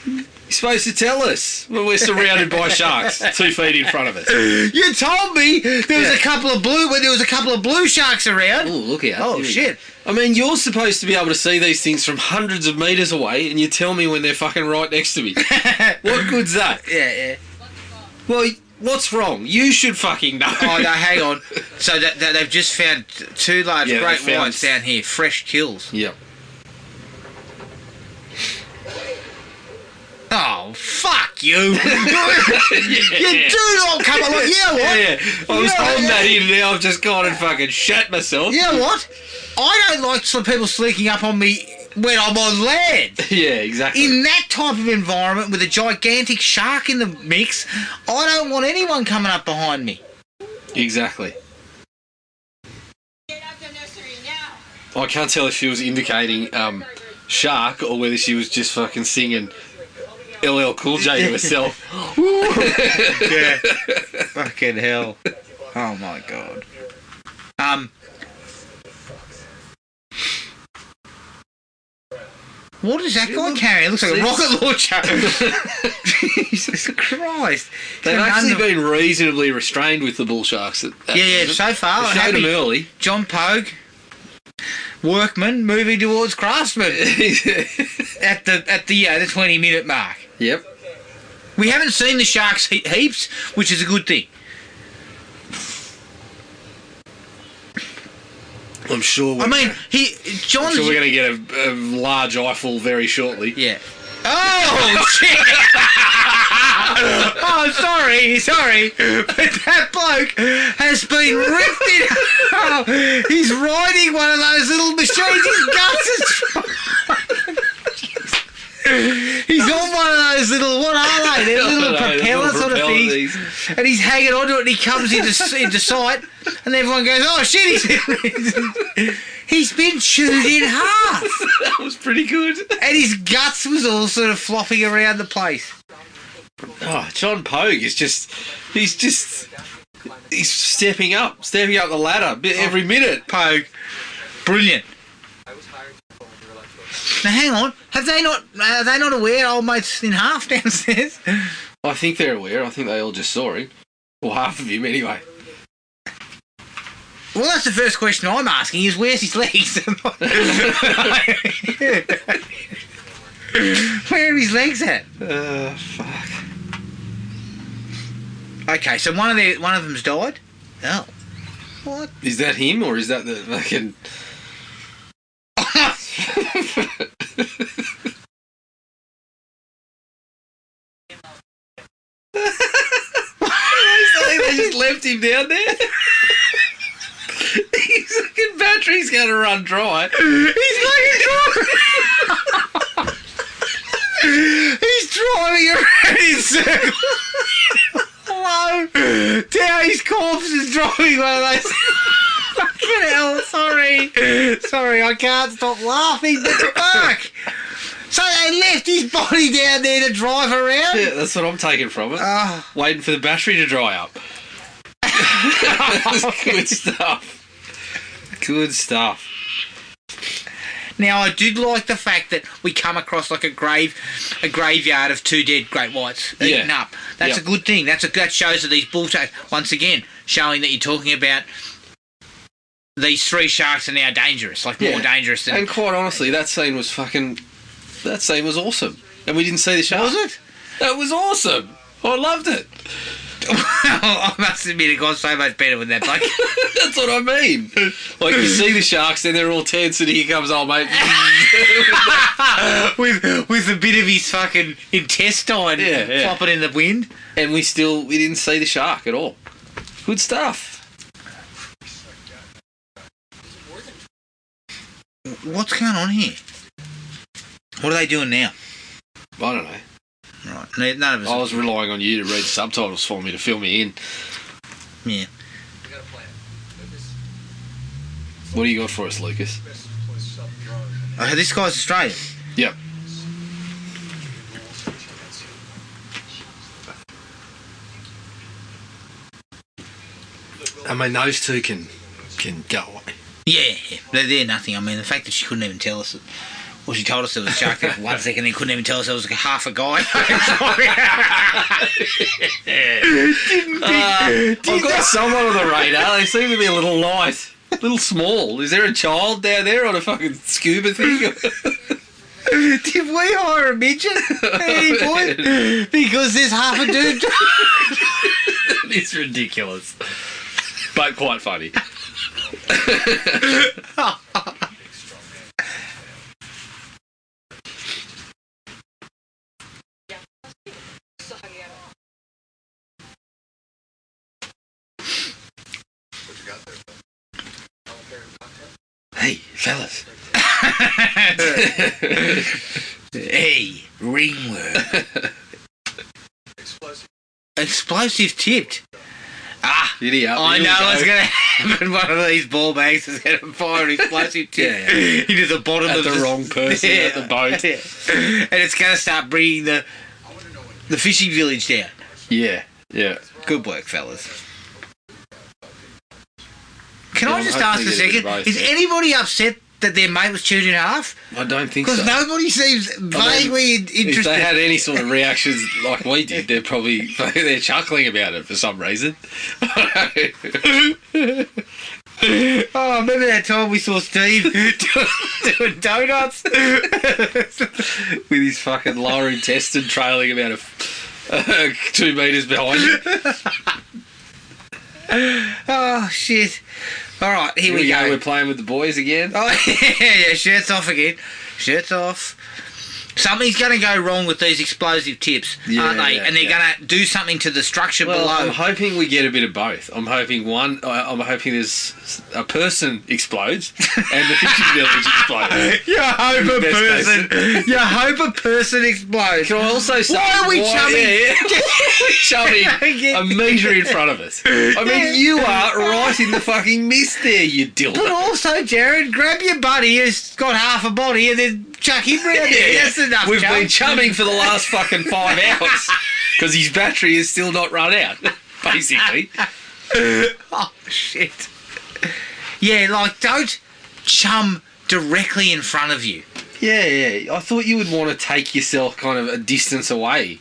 You're supposed to tell us. Well, we're surrounded by sharks 2 feet in front of us. You told me there was a couple of blue sharks around. Oh, look out. Oh, shit. I mean, you're supposed to be able to see these things from hundreds of metres away, and you tell me when they're fucking right next to me. What good's that? Yeah. Well, what's wrong? You should fucking know. Oh, no, hang on. So that they've just found 2 large great whites down here, fresh kills. Yep. Oh, fuck you. You do not come along. You know what? Yeah. I was holding that in now. I've just gone and fucking shat myself. You know what? I don't like some people sneaking up on me when I'm on land. Yeah, exactly. In that type of environment with a gigantic shark in the mix, I don't want anyone coming up behind me. Exactly. Get out the nursery now. I can't tell if she was indicating shark or whether she was just fucking singing LL Cool J to herself. Yeah. Fucking hell. Oh my god. What is that guy carrying? It looks like a rocket launcher. Jesus Christ. They've actually been reasonably restrained with the bull sharks. Yeah, so far. They showed them early. John Pogue, workman, moving towards craftsman at the 20-minute mark. Yep. We haven't seen the sharks heaps, which is a good thing. I'm sure. We're going to get a large eyeful very shortly. Yeah. Oh shit! Oh, sorry, but that bloke has been ripped in. Oh, he's riding one of those little machines. His guts is. He's on one of those little. What are they? They're little propeller sort of things. And he's hanging onto it, and he comes into sight, and everyone goes, "Oh shit!" He's been chewed in half. That was pretty good. And his guts was all sort of flopping around the place. Oh, John Pogue is he's stepping up the ladder every minute. Pogue, brilliant. Now hang on, are they not aware old mate's in half downstairs? I think they're aware. I think they all just saw him. Well, half of him anyway. Well, that's the first question I'm asking is where's his legs? Where are his legs at? Fuck. Okay, so one of them's died? Oh. What? Is that him or is that the fucking... They just left him down there? His fucking battery's going to run dry. He's fucking dry. He's driving around in circles. Hello. Now his corpse is driving one of those. Fucking hell, sorry, I can't stop laughing, but fuck. So they left his body down there to drive around? Yeah, that's what I'm taking from it. Waiting for the battery to dry up. Good stuff. Good stuff. Now, I did like the fact that we come across like a graveyard of 2 dead great whites eaten up. That's a good thing. That shows that these bull sharks, once again, showing that you're talking about these 3 sharks are now dangerous, more dangerous than... And quite honestly, that scene was awesome. And we didn't see the shark. Was it? That was awesome. I loved it. I must admit, it got so much better with that bloke. That's what I mean. Like, you see the sharks, then they're all tense, and here comes old mate. with a bit of his fucking intestine flopping in the wind. And we didn't see the shark at all. Good stuff. What's going on here? What are they doing now? I don't know. Right. None of us. I was relying on you to read the subtitles for me to fill me in. Yeah. We got a plan. Lucas, What do you got for us, Lucas? best place to stop the drone. Oh, this guy's Australian. Yep. Rules, check against you. I mean, those two can go away. Yeah. They're nothing. I mean, the fact that she couldn't even tell us. Well, she told us there was a shark there for 1 second and couldn't even tell us there was like half a guy. I've got someone on the radar. They seem to be a little light, a little small. Is there a child down there on a fucking scuba thing? Did we hire a midget at any point? Because there's half a dude. It's ridiculous, but quite funny. What you got there, Phil? Hey, fellas. Hey, ringworm. Explosive. Explosive tipped. Ah, Giddy up. I Here we know go. what's going to happen. One of these ball bags is going to fire an explosive tip into the bottom At of the wrong person at the boat. Yeah. And it's going to start bringing the fishing village down. Yeah. Good work, fellas. Can Yeah, I I'm just hoping ask a they get it second? both, Is yeah. anybody upset that their mate was chewed in half? I don't think Because so. nobody seems vaguely If interested. they had any sort of reactions like we did, they're chuckling about it for some reason. Oh, remember that time we saw Steve doing donuts? With his fucking lower intestine trailing about 2 metres behind him. Oh, shit. All right, here we go. We're playing with the boys again. Oh, yeah, shirts off again. Shirts off. Something's going to go wrong with these explosive tips, aren't they? Yeah, And they're yeah. going to do something to the structure Well, I'm below. hoping we get a bit of both. I'm hoping there's a person explodes and the fishing village explodes. You hope a Best person. You hope a person explodes. Can I also say Why are we shoving a metre in front of us? I mean, you are right in the fucking mist there, you But dildo. also, Jared, grab your buddy who's got half a body and then chuck him round there. That's enough. We've chum. been chumming for the last fucking 5 hours because his battery is still not run out, basically. Oh, shit. Yeah, like, don't chum directly in front of you. Yeah. I thought you would want to take yourself kind of a distance away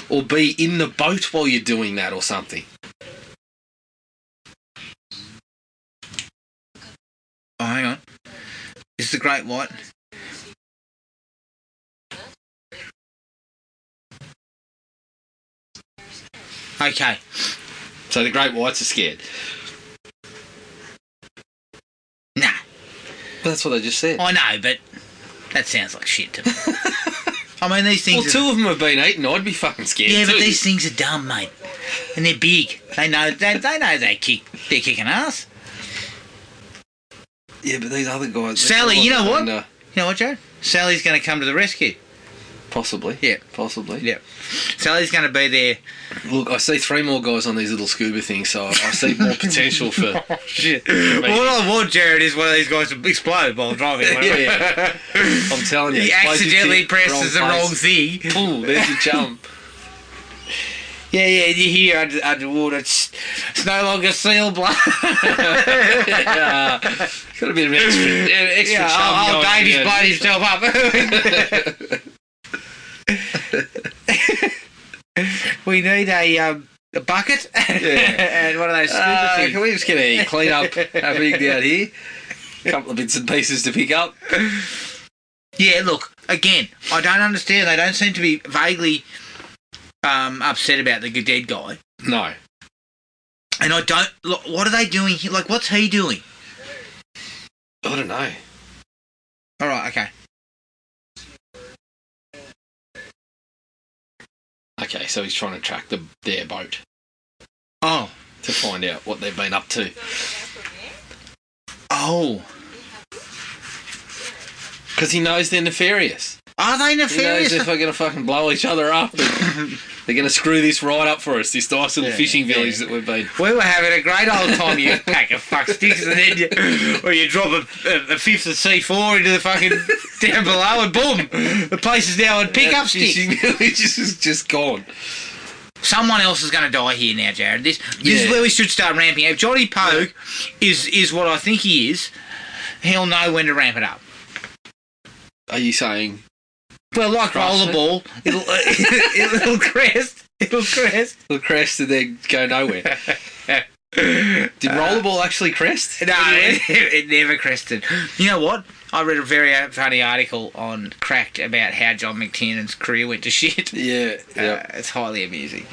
or be in the boat while you're doing that or something. Oh, hang on. Is the great white? Okay. So the great whites are scared. Nah, That's what I just said. I know, but that sounds like shit to me. I mean, these things Well, 2 of them have been eaten. I'd be fucking scared Yeah, too. but these things are dumb, mate. And they're big. They know they're kicking ass. Yeah, but these other guys... Sally, you know what? And, You know what, Joe? Sally's going to come to the rescue. possibly. Yeah. Possibly. Yeah. Sally's going to be there. Look, I see 3 more guys on these little scuba things, so I see more potential for... Shit. What I want, Jared, is one of these guys to explode while driving. Yeah. I'm telling you. He accidentally presses the wrong thing. thing. Ooh, there's your chum. Yeah, you hear underwater. It's no longer seal blood. Yeah. Got a bit of extra Yeah, chum I'll going Davy's on. blood himself up. We need a bucket and one of those scuba things. Can we just get a clean up happening down here? A couple of bits and pieces to pick up. Yeah, look, again, I don't understand. They don't seem to be vaguely upset about the dead guy. No. And I don't... Look, what are they doing here? Like, what's he doing? I don't know. All right, okay. Okay, so he's trying to track their boat Oh. to find out what they've been up to. Oh. Because he knows they're nefarious. Are they He knows nefarious? they're going to fucking blow each other up. And they're going to screw this right up for us, this nice little fishing village that we've been. We were having a great old time. You pack of fuck sticks and then you drop a fifth of C4 into the fucking down below and boom, the place is now on pickup sticks. Fishing village is just gone. Someone else is going to die here now, Jared. This is where we should start ramping up. If Johnny Pogue is what I think he is, he'll know when to ramp it up. Are you saying... Well, like rollerball, it'll crest. It'll crest. It'll crest and then go nowhere. Did rollerball actually crest? No, it never crested. You know what? I read a very funny article on Cracked about how John McTiernan's career went to shit. Yeah. It's highly amusing.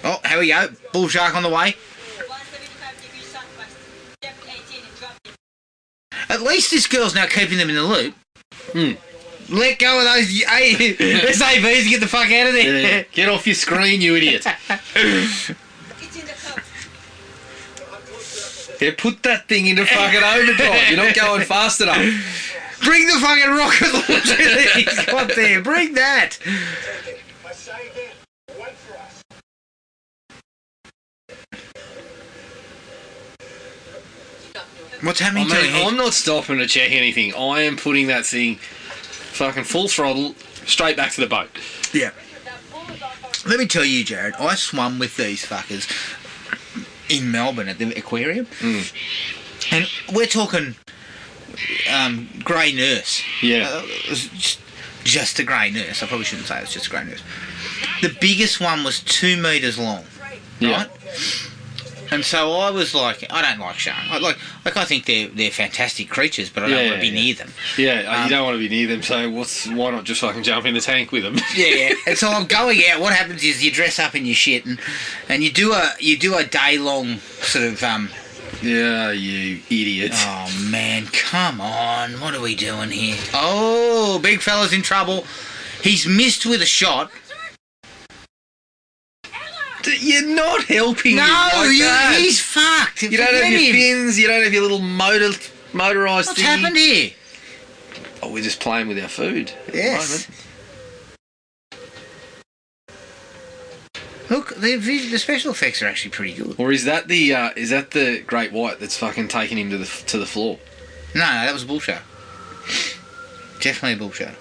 Oh, here we go. Bull shark on the way. 175 degrees southwest. Depth 18 and drop it. At least this girl's now keeping them in the loop. Let go of those SAVs and get the fuck out of there. Yeah. Get off your screen, you idiot. It's in the cup. Yeah, put that thing into fucking overdrive. You're not going fast enough. Bring the fucking rocket launcher that he's got there. Bring that. I say again, wait for us. What's happening to him? I'm not stopping to check anything. I am putting that thing fucking full throttle straight back to the boat. Yeah. Let me tell you, Jared, I swum with these fuckers in Melbourne at the aquarium. And we're talking grey nurse. Yeah. It was just a grey nurse. I probably shouldn't say it was just a grey nurse. The biggest one was 2 metres long. Yeah. Right? And so I was like, I don't like sharks. I think they're fantastic creatures, but I don't want to be near them. Yeah, you don't want to be near them, so why not just fucking jump in the tank with them? Yeah. And so I'm going out. What happens is you dress up in your shit and you do a day long sort of Yeah, you idiot. Oh man, come on! What are we doing here? Oh, big fella's in trouble. He's missed with a shot. You're not helping him No, like that. he's fucked. You don't have your fins, you don't have your little motorised What's thingy. happened here? Oh, we're just playing with our food at Yes. the moment. Look, the special effects are actually pretty good. Or is that the great white that's fucking taking him to the floor? No, that was a bull shark. Definitely a bull shark.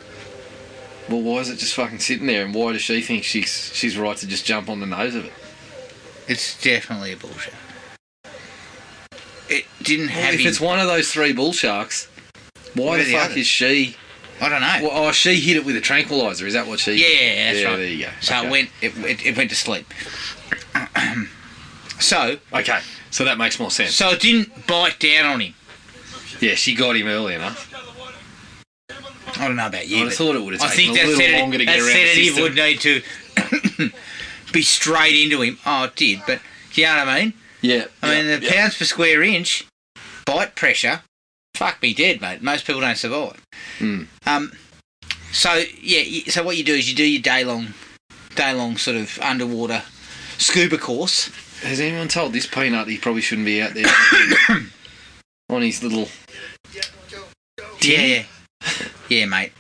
Well, why is it just fucking sitting there, and why does she think she's right to just jump on the nose of it? It's definitely a bull shark. It didn't have If him. it's one of those 3 bull sharks, why Where the are the fuck others? is she... I don't know. Well, she hit it with a tranquilizer. Is that what she... Yeah, that's right. There you go. So Okay. it went to sleep. So Okay, so that makes more sense. it didn't bite down on him. Yeah, she got him early enough. I don't know about you. I but thought it would have I taken think a little longer to get around the sedative system. would need to be straight into him. Oh, it did, but do you know what I mean? Yeah. I mean, the pounds per square inch, bite pressure, fuck me dead, mate. Most people don't survive. So so what you do is you do your day long sort of underwater scuba course. Has anyone told this peanut he probably shouldn't be out there on his little... Yeah, mate.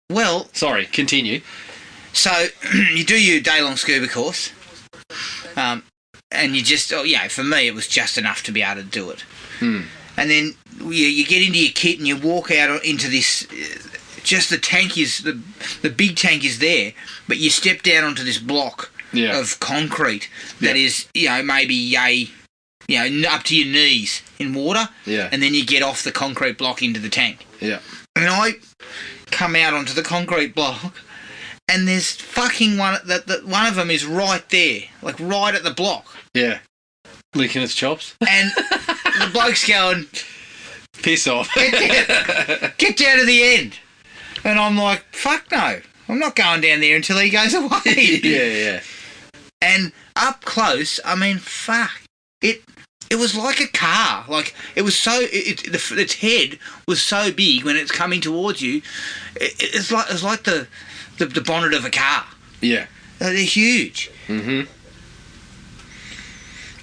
Well, Sorry, continue. so you do your day long scuba course, and you just for me it was just enough to be able to do it. And then you get into your kit and you walk out into this. Just the tank is the big tank is there, but you step down onto this block of concrete that is maybe up to your knees in water, and then you get off the concrete block into the tank. Yeah. And I come out onto the concrete block, and there's fucking one of them is right there, like right at the block, Yeah. Licking its chops. and the bloke's going, Piss off. get down to the end. And I'm like, fuck no. I'm not going down there until he goes away. Yeah. And up close, I mean, fuck. It was like a car. Like, it was so... its head was so big when it's coming towards you. It was like the bonnet of a car. Yeah. They're huge. Mm-hmm.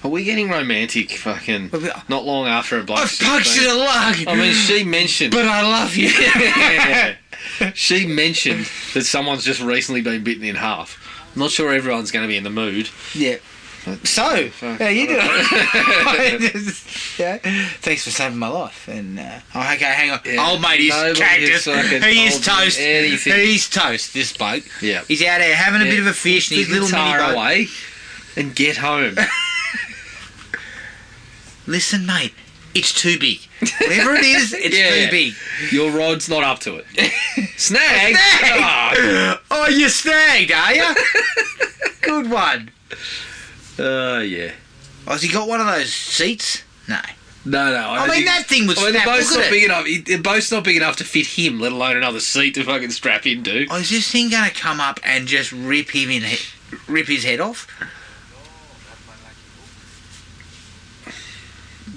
Are we getting romantic fucking not long after a bloke? I've punctured a lung. I mean, she mentioned... But I love you. She mentioned that someone's just recently been bitten in half. I'm not sure everyone's going to be in the mood. Yeah. So, how you doing? Yeah. Thanks for saving my life. And oh, okay, hang on. Yeah. Old mate is cactus. He is toast. Anything. He's toast. This bloke. Yeah. He's out there having a bit of a fish in his little mini boat. away and get home. Listen, mate. It's too big. Whatever it is, it's too big. Your rod's not up to it. Snag. Oh, you snagged, are you? Good one. Yeah. Oh, has he got one of those seats? No. No. I mean, that thing was they're snap. both Look not at big it. enough. They're both not big enough to fit him, let alone another seat to fucking strap into. Oh, is this thing going to come up and just rip his head off?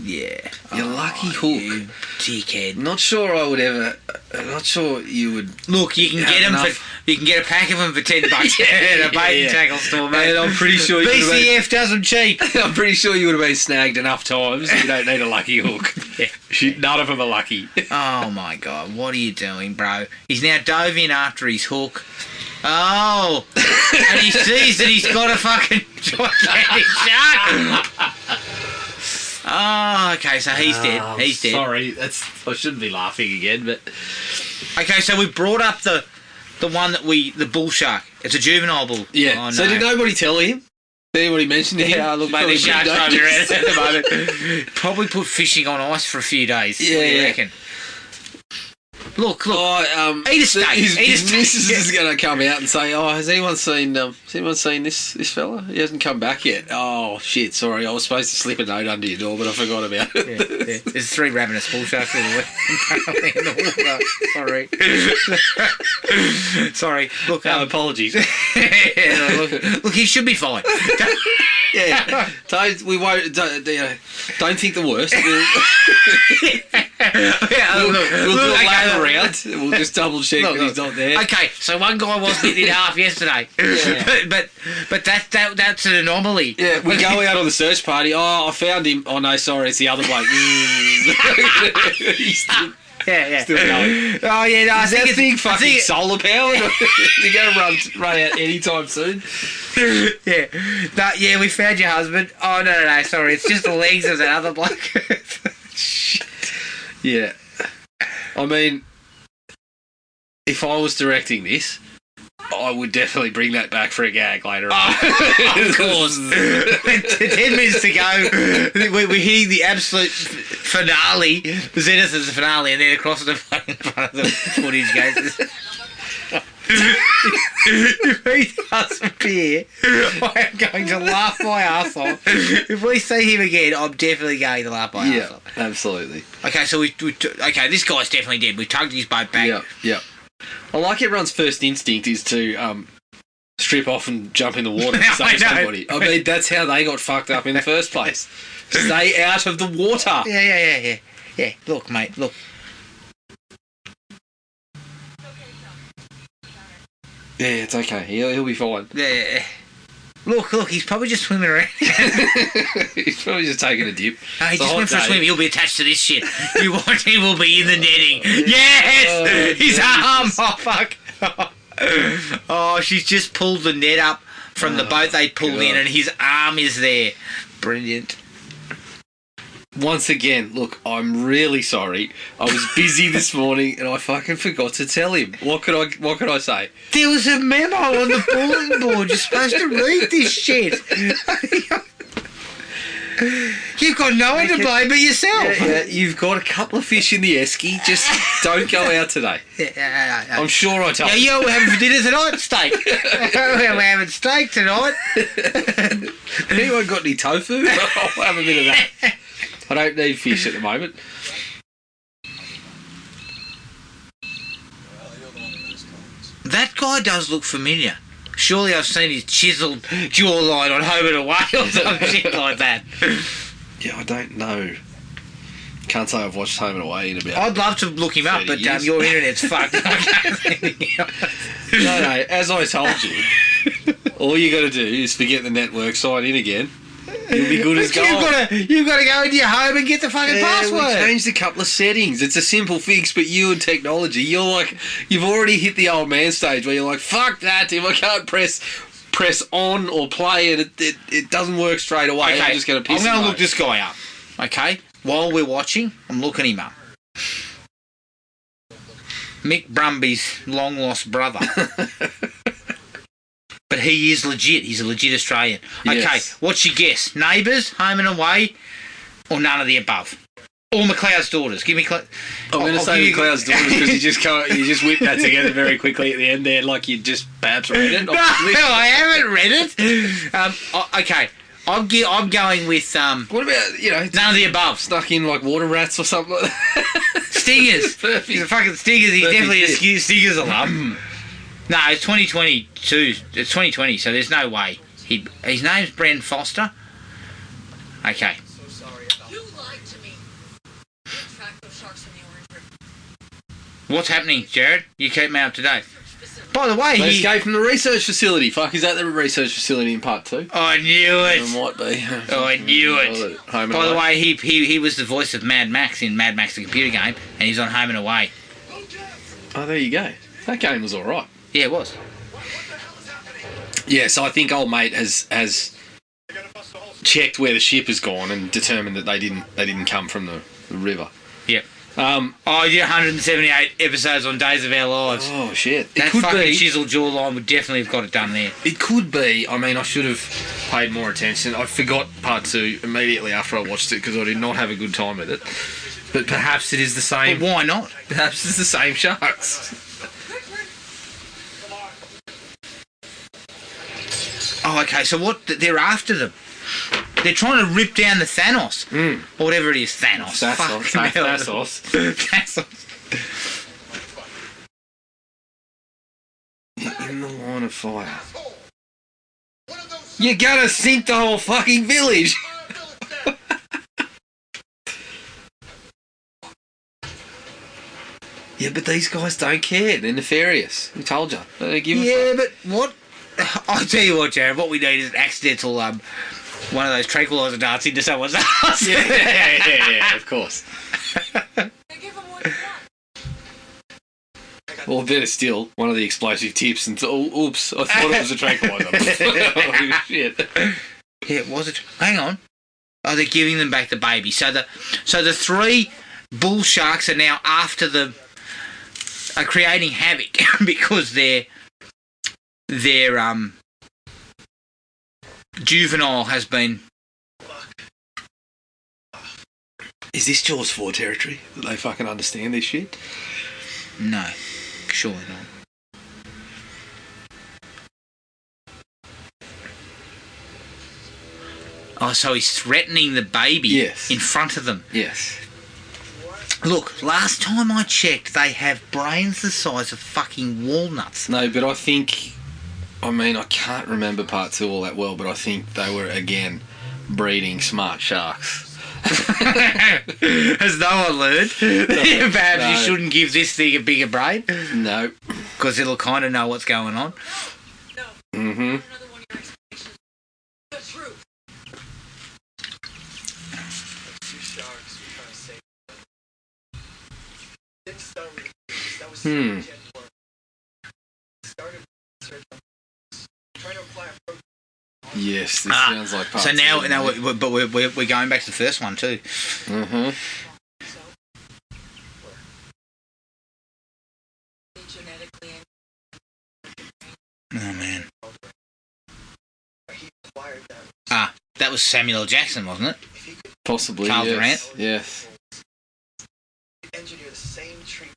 Yeah. Your lucky hook. You dickhead. Not sure I would ever. I'm not sure you would. Look, you can get them for. You can get a pack of them for $10 at a bait and tackle store, mate. And I'm pretty sure BCF does them cheap. I'm pretty sure you would have been snagged enough times. You don't need a lucky hook. None of them are lucky. Oh my god, what are you doing, bro? He's now dove in after his hook. Oh, and he sees that he's got a fucking gigantic shark. Oh, okay, so he's dead. He's dead. Sorry, I shouldn't be laughing again, but okay, so we brought up the one that the bull shark. It's a juvenile bull. yeah. Oh, no. So did nobody tell him? Did anybody mention to him? Yeah, look, mate, there's sharks over your head at the moment. Probably put fishing on ice for a few days. Yeah, what do you reckon? Look. Eat a steak. His Eat a missus steak. is going to come out and say, "Oh, has anyone seen this fella? He hasn't come back yet." Oh shit! Sorry, I was supposed to slip a note under your door, but I forgot about it. Yeah. There's 3 ravenous bull sharks in the water. Sorry. Look, apologies. look, he should be fine. Yeah, don't think the worst. We'll do a lap around. We'll just double check that he's not there. Okay, so one guy was bitten in half yesterday, but that's an anomaly. Yeah, we go out on the search party. Oh, I found him. Oh no, sorry, it's the other bloke. He's still, Yeah. still going. Oh yeah, no, I Is think that it's thing fucking solar powered? You're going to run out anytime soon. Yeah, we found your husband. Oh no, sorry, it's just the legs of that other bloke. Shit. Yeah. I mean, if I was directing this, I would definitely bring that back for a gag later on. Of course. 10 minutes to go. We're hitting the absolute finale. The Zenith is the finale, and then across the in front of the footage goes. If he does appear, I am going to laugh my ass off. If we see him again, I'm definitely going to laugh my ass off. Absolutely. Okay, so okay, this guy's definitely dead. We tugged his boat back. Yeah. I like everyone's first instinct is to strip off and jump in the water and save somebody. I mean, that's how they got fucked up in the first place. Stay out of the water. Yeah. Look, mate, look. Yeah, it's okay. He'll be fine. Yeah. Look, he's probably just swimming around. He's probably just taking a dip. No, he just went for a swim. He'll be attached to this shit. You watch, he will be in the netting. Yes! His arm! Oh, fuck. Oh, she's just pulled the net up from the boat they pulled in, and his arm is there. Brilliant. Once again, look, I'm really sorry. I was busy this morning and I fucking forgot to tell him. What could I say? There was a memo on the bulletin board. You're supposed to read this shit. You've got no one to blame but yourself. Yeah, you've got a couple of fish in the esky. Just don't go out today. Yeah. I'm sure I told you. Yeah, we're having for dinner tonight, steak. We're having steak tonight. Anyone got any tofu? I'll have a bit of that. I don't need fish at the moment. That guy does look familiar. Surely I've seen his chiselled jawline on Home and Away or some shit like that. Yeah, I don't know. Can't say I've watched Home and Away in about... I'd love to look him up, but your internet's fucked. No, as I told you, all you got to do is forget the network, sign in again, You'll be good as gold. You've got to go into your home and get the fucking password. We changed a couple of settings. It's a simple fix, but you and technology, you've already hit the old man stage where you're like, fuck that, Tim, I can't press on or play and it doesn't work straight away. Okay, I'm just going to piss I'm going him to off. look this guy up. Okay? While we're watching, I'm looking him up. Mick Brumby's long lost brother. But he is legit. He's a legit Australian. Okay, Yes. what's your guess? Neighbours, Home and Away, or none of the above? Or McLeod's Daughters. Give me. I'm going to say McLeod's Daughters because you just whipped that together very quickly at the end there, like you just perhaps read it. No, I haven't read it. Okay, I'm going with What about none of the above. stuck in like water rats or something like that? Stingers. Perfect. He's a fucking Stingers. He's Perfect definitely fit. a Stingers alum. No, it's 2022. It's 2020, so there's no way. His name's Bren Foster. Okay. So sorry about You lied to me. You tracked those sharks in the Orange River. What's happening, Jared? You keep me up to date. By the way, They he... escaped from the research facility. Fuck, is that the research facility in part 2? I knew It it. might be. Oh, I knew it. Home and By the Away. way, he was the voice of Mad Max in Mad Max the computer game, and he's on Home and Away. Oh, there you go. That game was alright. Yeah, it was. Yeah, so I think old mate has checked where the ship has gone and determined that they didn't come from the river. Yep. I did 178 episodes on Days of Our Lives. Oh shit! That It could fucking be. chisel jawline would definitely have got it done there. It could be. I mean, I should have paid more attention. I forgot part 2 immediately after I watched it because I did not have a good time with it. But perhaps it is the But same. why not? Perhaps it's the same sharks. Oh, okay, so what? They're after them. They're trying to rip down the Thanos. Or whatever it is, Thanos. Fucking hell. Thanos. In the line of fire. You're gonna sink the whole fucking village. Yeah, but these guys don't care. They're nefarious. Who told you? They don't give a Yeah, but what? I'll tell you what, Jared. What we need is an accidental one of those tranquilizer darts into someone's ass. yeah, of course. They give them what you want. Or better still, one of the explosive tips and oops, I thought it was a tranquilizer. Oh, shit. Yeah, was it? Hang on. Oh, they're giving them back the baby. So the 3 bull sharks are now after are creating havoc because their juvenile has been. Is this Jaws 4 territory? Do they fucking understand this shit? No, surely not. Oh, so he's threatening the baby Yes. in front of them. Yes. Look, last time I checked, they have brains the size of fucking walnuts. No, but I think... I mean, I can't remember part 2 all that well, but I think they were, again, breeding smart sharks. Has no one learned? Perhaps you no. shouldn't give this thing a bigger brain No. because it'll kind of know what's going on. No. Mm-hmm. Another one of your explanations. The truth. two sharks were trying to save them. Didn't start with that was Hmm. Gen 4. Started with research on trying to apply a program. Yes, this sounds like part So now, 2. but we're going back to the first one too. Mm-hmm. They genetically Oh man, He acquired that. that was Samuel L. Jackson, wasn't it? If he could Possibly, Charles yes. Durant? Yes. engineer the same treatment.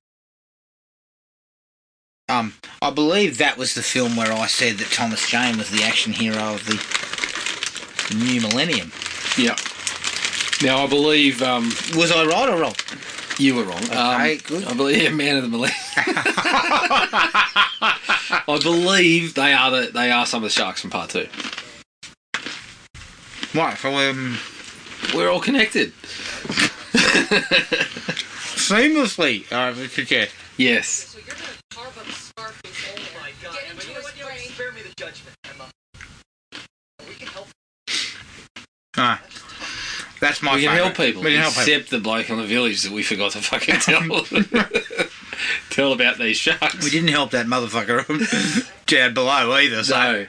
I believe that was the film where I said that Thomas Jane was the action hero of the new millennium. Yeah. Now, I believe Was I right or wrong? you were wrong. Okay, good. I believe Man of the Millennium. I believe they are some of the sharks from part 2. Right, so We're all connected. seamlessly, Mr. Chair. Yes. So you're gonna carve up Scarface Oh open, my god. get Emma, into you know his what? brain. Spare me the judgment, Emma. We can help. That's my We can favourite. help people. We can help except the bloke on the village that we forgot to fucking tell about these sharks. We didn't help that motherfucker down below either. So. No.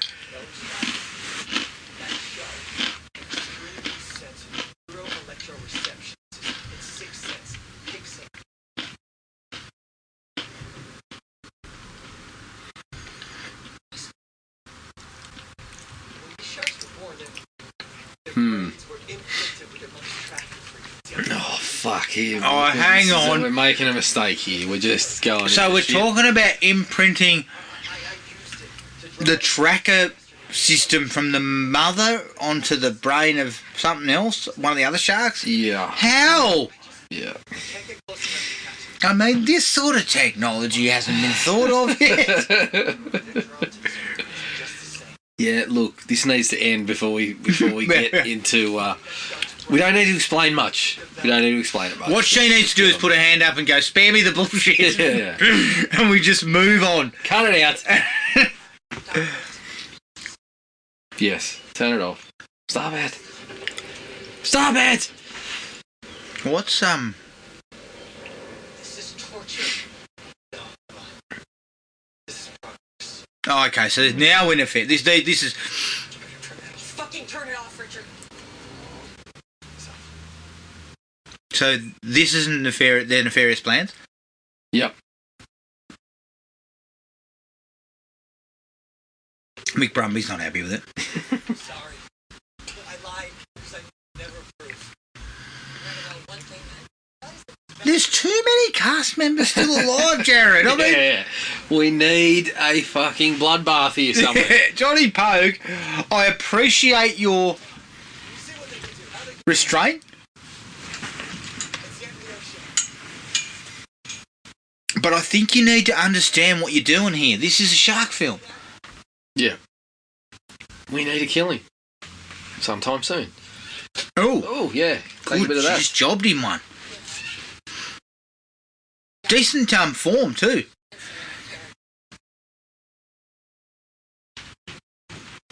Oh, fuck here. Oh, hang on. We're making a mistake here. We're just going. So we're shit. talking about imprinting the tracker system from the mother onto the brain of something else, one of the other sharks? Yeah. How? Yeah. I mean, this sort of technology hasn't been thought of yet. Yeah, look, this needs to end before we get into. We don't need to explain much. We don't need to explain it much. What she needs to do is put her hand up and go, spare me the bullshit. Yeah. And we just move on. Cut it out. Yes, turn it off. Stop it. Stop it. What's This is torture. Oh, okay, so now we're in effect. This is... Fucking turn it off, Richard. So this isn't their nefarious plans? Yep. Mick Brumby's not happy with it. Sorry. I lied because I never proof. One thing. There's too many cast members still alive, Jared. I mean, Yeah. We need a fucking bloodbath here somewhere. Johnny Pogue, I appreciate your restraint, but I think you need to understand what you're doing here. This is a shark film. Yeah. We need to kill him. Sometime soon. Oh, Oh, yeah. Take a good. bit of She that. just jobbed him one. Decent form too.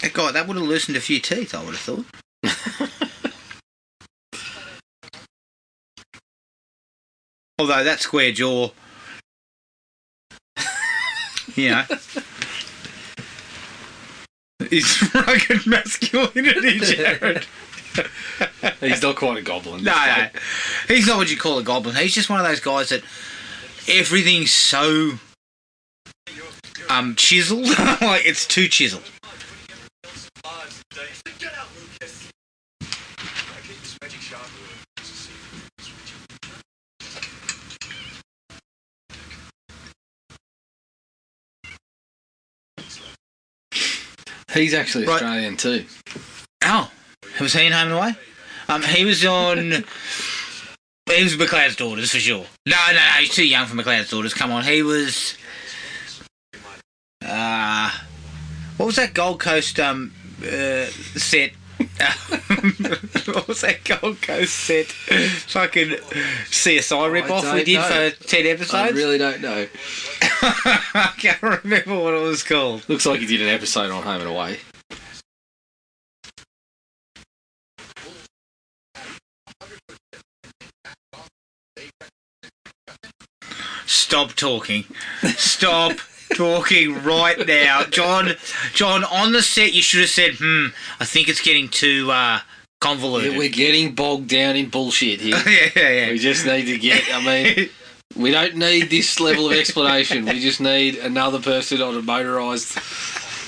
That guy, that would have loosened a few teeth, I would have thought. Although that square jaw, you know, is rugged masculinity, Jared. He's not quite a goblin. No, he's not what you call a goblin. He's just one of those guys that everything's so chiseled, like it's too chiseled. Get out, Lucas. I keep this magic shark. He's actually Right. Australian too. Oh, was he in Home and Away? He was on. He was McLeod's Daughters for sure. No, he's too young for McLeod's Daughters. Come on, he was. What was that Gold Coast set? What was that Gold Coast set? Fucking CSI rip-off we don't did know. for 10 episodes? I really don't know. I can't remember what it was called. Looks like he did an episode on Home and Away. Stop talking. Stop talking right now. John, on the set you should have said, I think it's getting too convoluted. Yeah, we're getting bogged down in bullshit here. yeah. We just need to get, we don't need this level of explanation. We just need another person on a motorised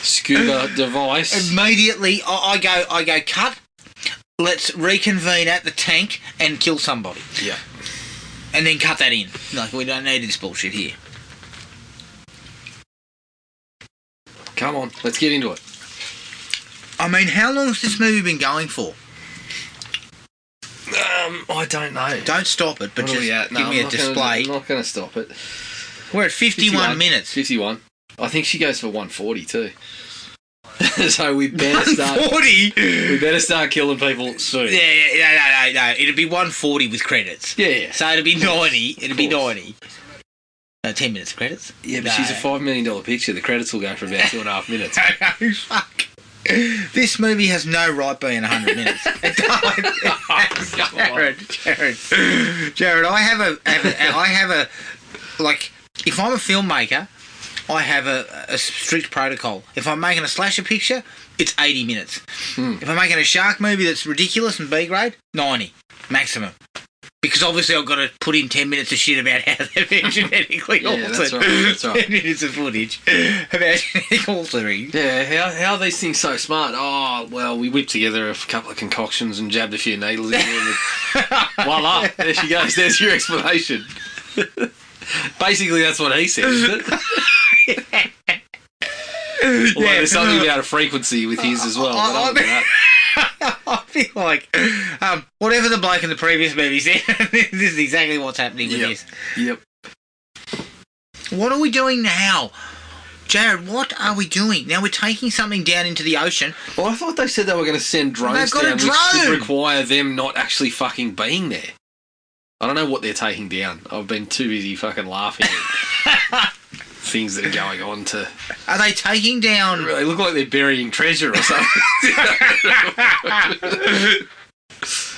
scuba device. Immediately, I go, cut. Let's reconvene at the tank and kill somebody. Yeah. And then cut that in. Like, we don't need this bullshit here. Come on, let's get into it. I mean, how long has this movie been going for? I don't know. Don't stop it, but What are just we at? give No, me I'm a not gonna- display. I'm not going to stop it. We're at 51 minutes. 51. I think she goes for 140 too. So we better start. 140? We better start killing people soon. Yeah, no. It'd be 140 with credits. Yeah. So it'd be 90. It'd be course. 90. 10 minutes of credits? Yeah, but she's a $5 million picture. The credits will go for about 2.5 minutes. Oh, fuck. This movie has no right being 100 minutes. It doesn't. Jared, I have a like. If I'm a filmmaker, I have a strict protocol. If I'm making a slasher picture, it's 80 minutes. If I'm making a shark movie that's ridiculous and B grade, 90 maximum. Because obviously I've got to put in 10 minutes of shit about how they've been genetically altered. That's right. 10 minutes of footage about genetic altering. Yeah, how are these things so smart? Oh, well, we whipped together a couple of concoctions and jabbed a few needles in there. Voila, there she goes. There's your explanation. Basically, that's what he said, isn't it? Although there's something about a frequency with his as well. I feel like whatever the bloke in the previous movie said, this is exactly what's happening with this. Yep. What are we doing now? Jared, what are we doing? Now we're taking something down into the ocean. Well, I thought they said they were going to send drones They've got down, a drone! which would require them not actually fucking being there. I don't know what they're taking down. I've been too busy fucking laughing at things that are going on to... Are they taking down... They look like they're burying treasure or something.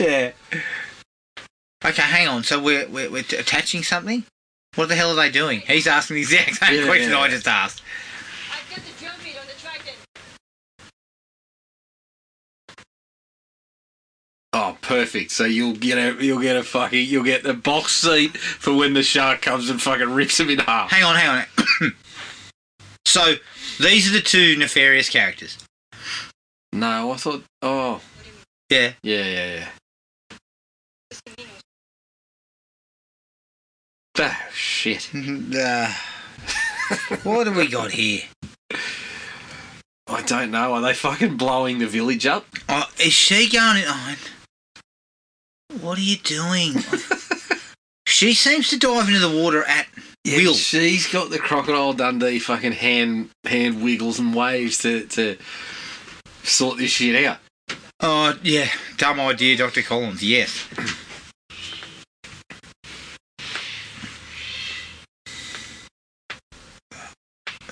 Yeah. Okay, hang on. So we're attaching something? What the hell are they doing? He's asking the exact same question I just asked. I've got the drum beat on the Triton. Oh, perfect. So you'll get the box seat for when the shark comes and fucking rips him in half. Hang on. So, these are the two nefarious characters. No, I thought... Oh. Yeah. Yeah. Ah, shit. What have we got here? I don't know. Are they fucking blowing the village up? Oh, is she going on? What are you doing? She seems to dive into the water at will. She's got the Crocodile Dundee fucking hand wiggles and waves to sort this shit out. Oh, yeah. Dumb idea, Dr. Collins. Yes.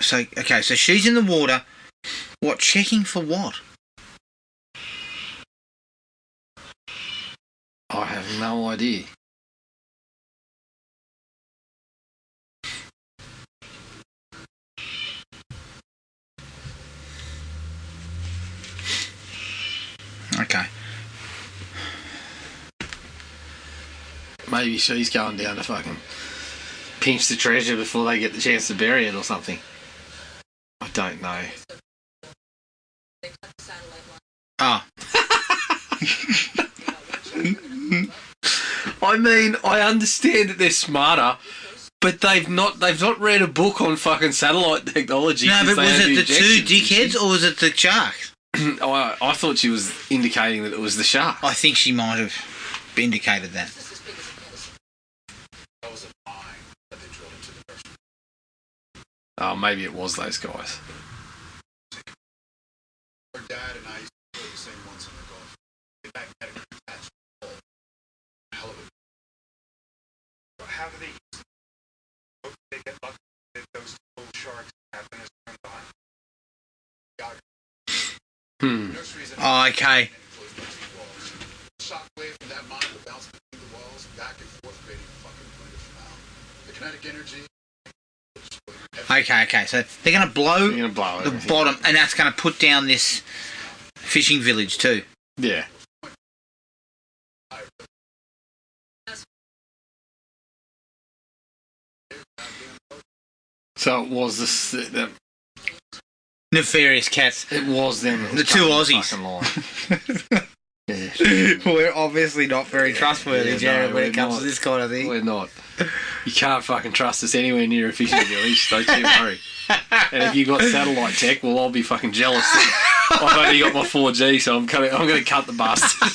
So she's in the water. What, checking for what? I have no idea. Okay. Maybe she's going down to fucking pinch the treasure before they get the chance to bury it or something. I don't know. They cut the satellite line. Ah. I mean, I understand that they're smarter, but they've not read a book on fucking satellite technology. No, but was it the two injections. dickheads or was it the sharks? I thought she was indicating that it was the shark. I think she might have indicated that. This is as big as a medicine. That was a mine that they drilled into the earth. Oh, maybe it was those guys. Her dad and I used to play the same once in the Gulf. They magnetically attached to the pole. Hell of a... But how do they use it? Hope they get lucky that those bull sharks happen as turned on. God. Nurseries and Oh, okay. enclosed by two walls. Shockwave from that mine will bounce between the walls, back and forth, creating a fucking tornado from now. The kinetic energy will destroy everything. Okay. So they're going to blow You're gonna blow the everything. bottom, and that's going to put down this fishing village too. Yeah. So it was the Nefarious cats. it was them. The two Aussies. Fucking line. Yeah. We're obviously not very trustworthy, Yeah, Jared, no, when we're it comes not. to this kind of thing. We're not. You can't fucking trust us anywhere near a fishing village. Don't you worry. And if you've got satellite tech, well, I'll be fucking jealous. I've only got my 4G, so I'm going to cut the bastard.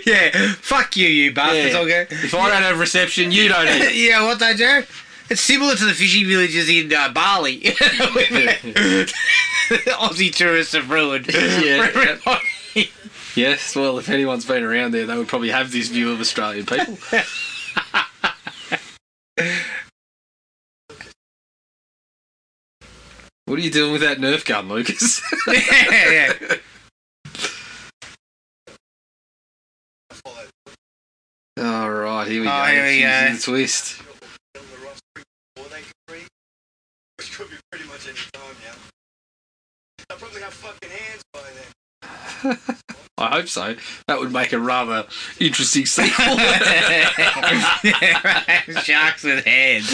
Yeah, fuck you bastards. Yeah. Okay. If I don't have reception, you don't either. Yeah, what though, Jared? It's similar to the fishing villages in Bali. Aussie tourists have ruined. Yeah. Yes, well, if anyone's been around there, they would probably have this view of Australian people. What are you doing with that Nerf gun, Lucas? Yeah. All right, here we go. Here we go. Choosing the twist. Which could be pretty much any time now. I'll probably have fucking hands by then. I hope so. That would make a rather interesting sequel. Yeah, right. Sharks with hands.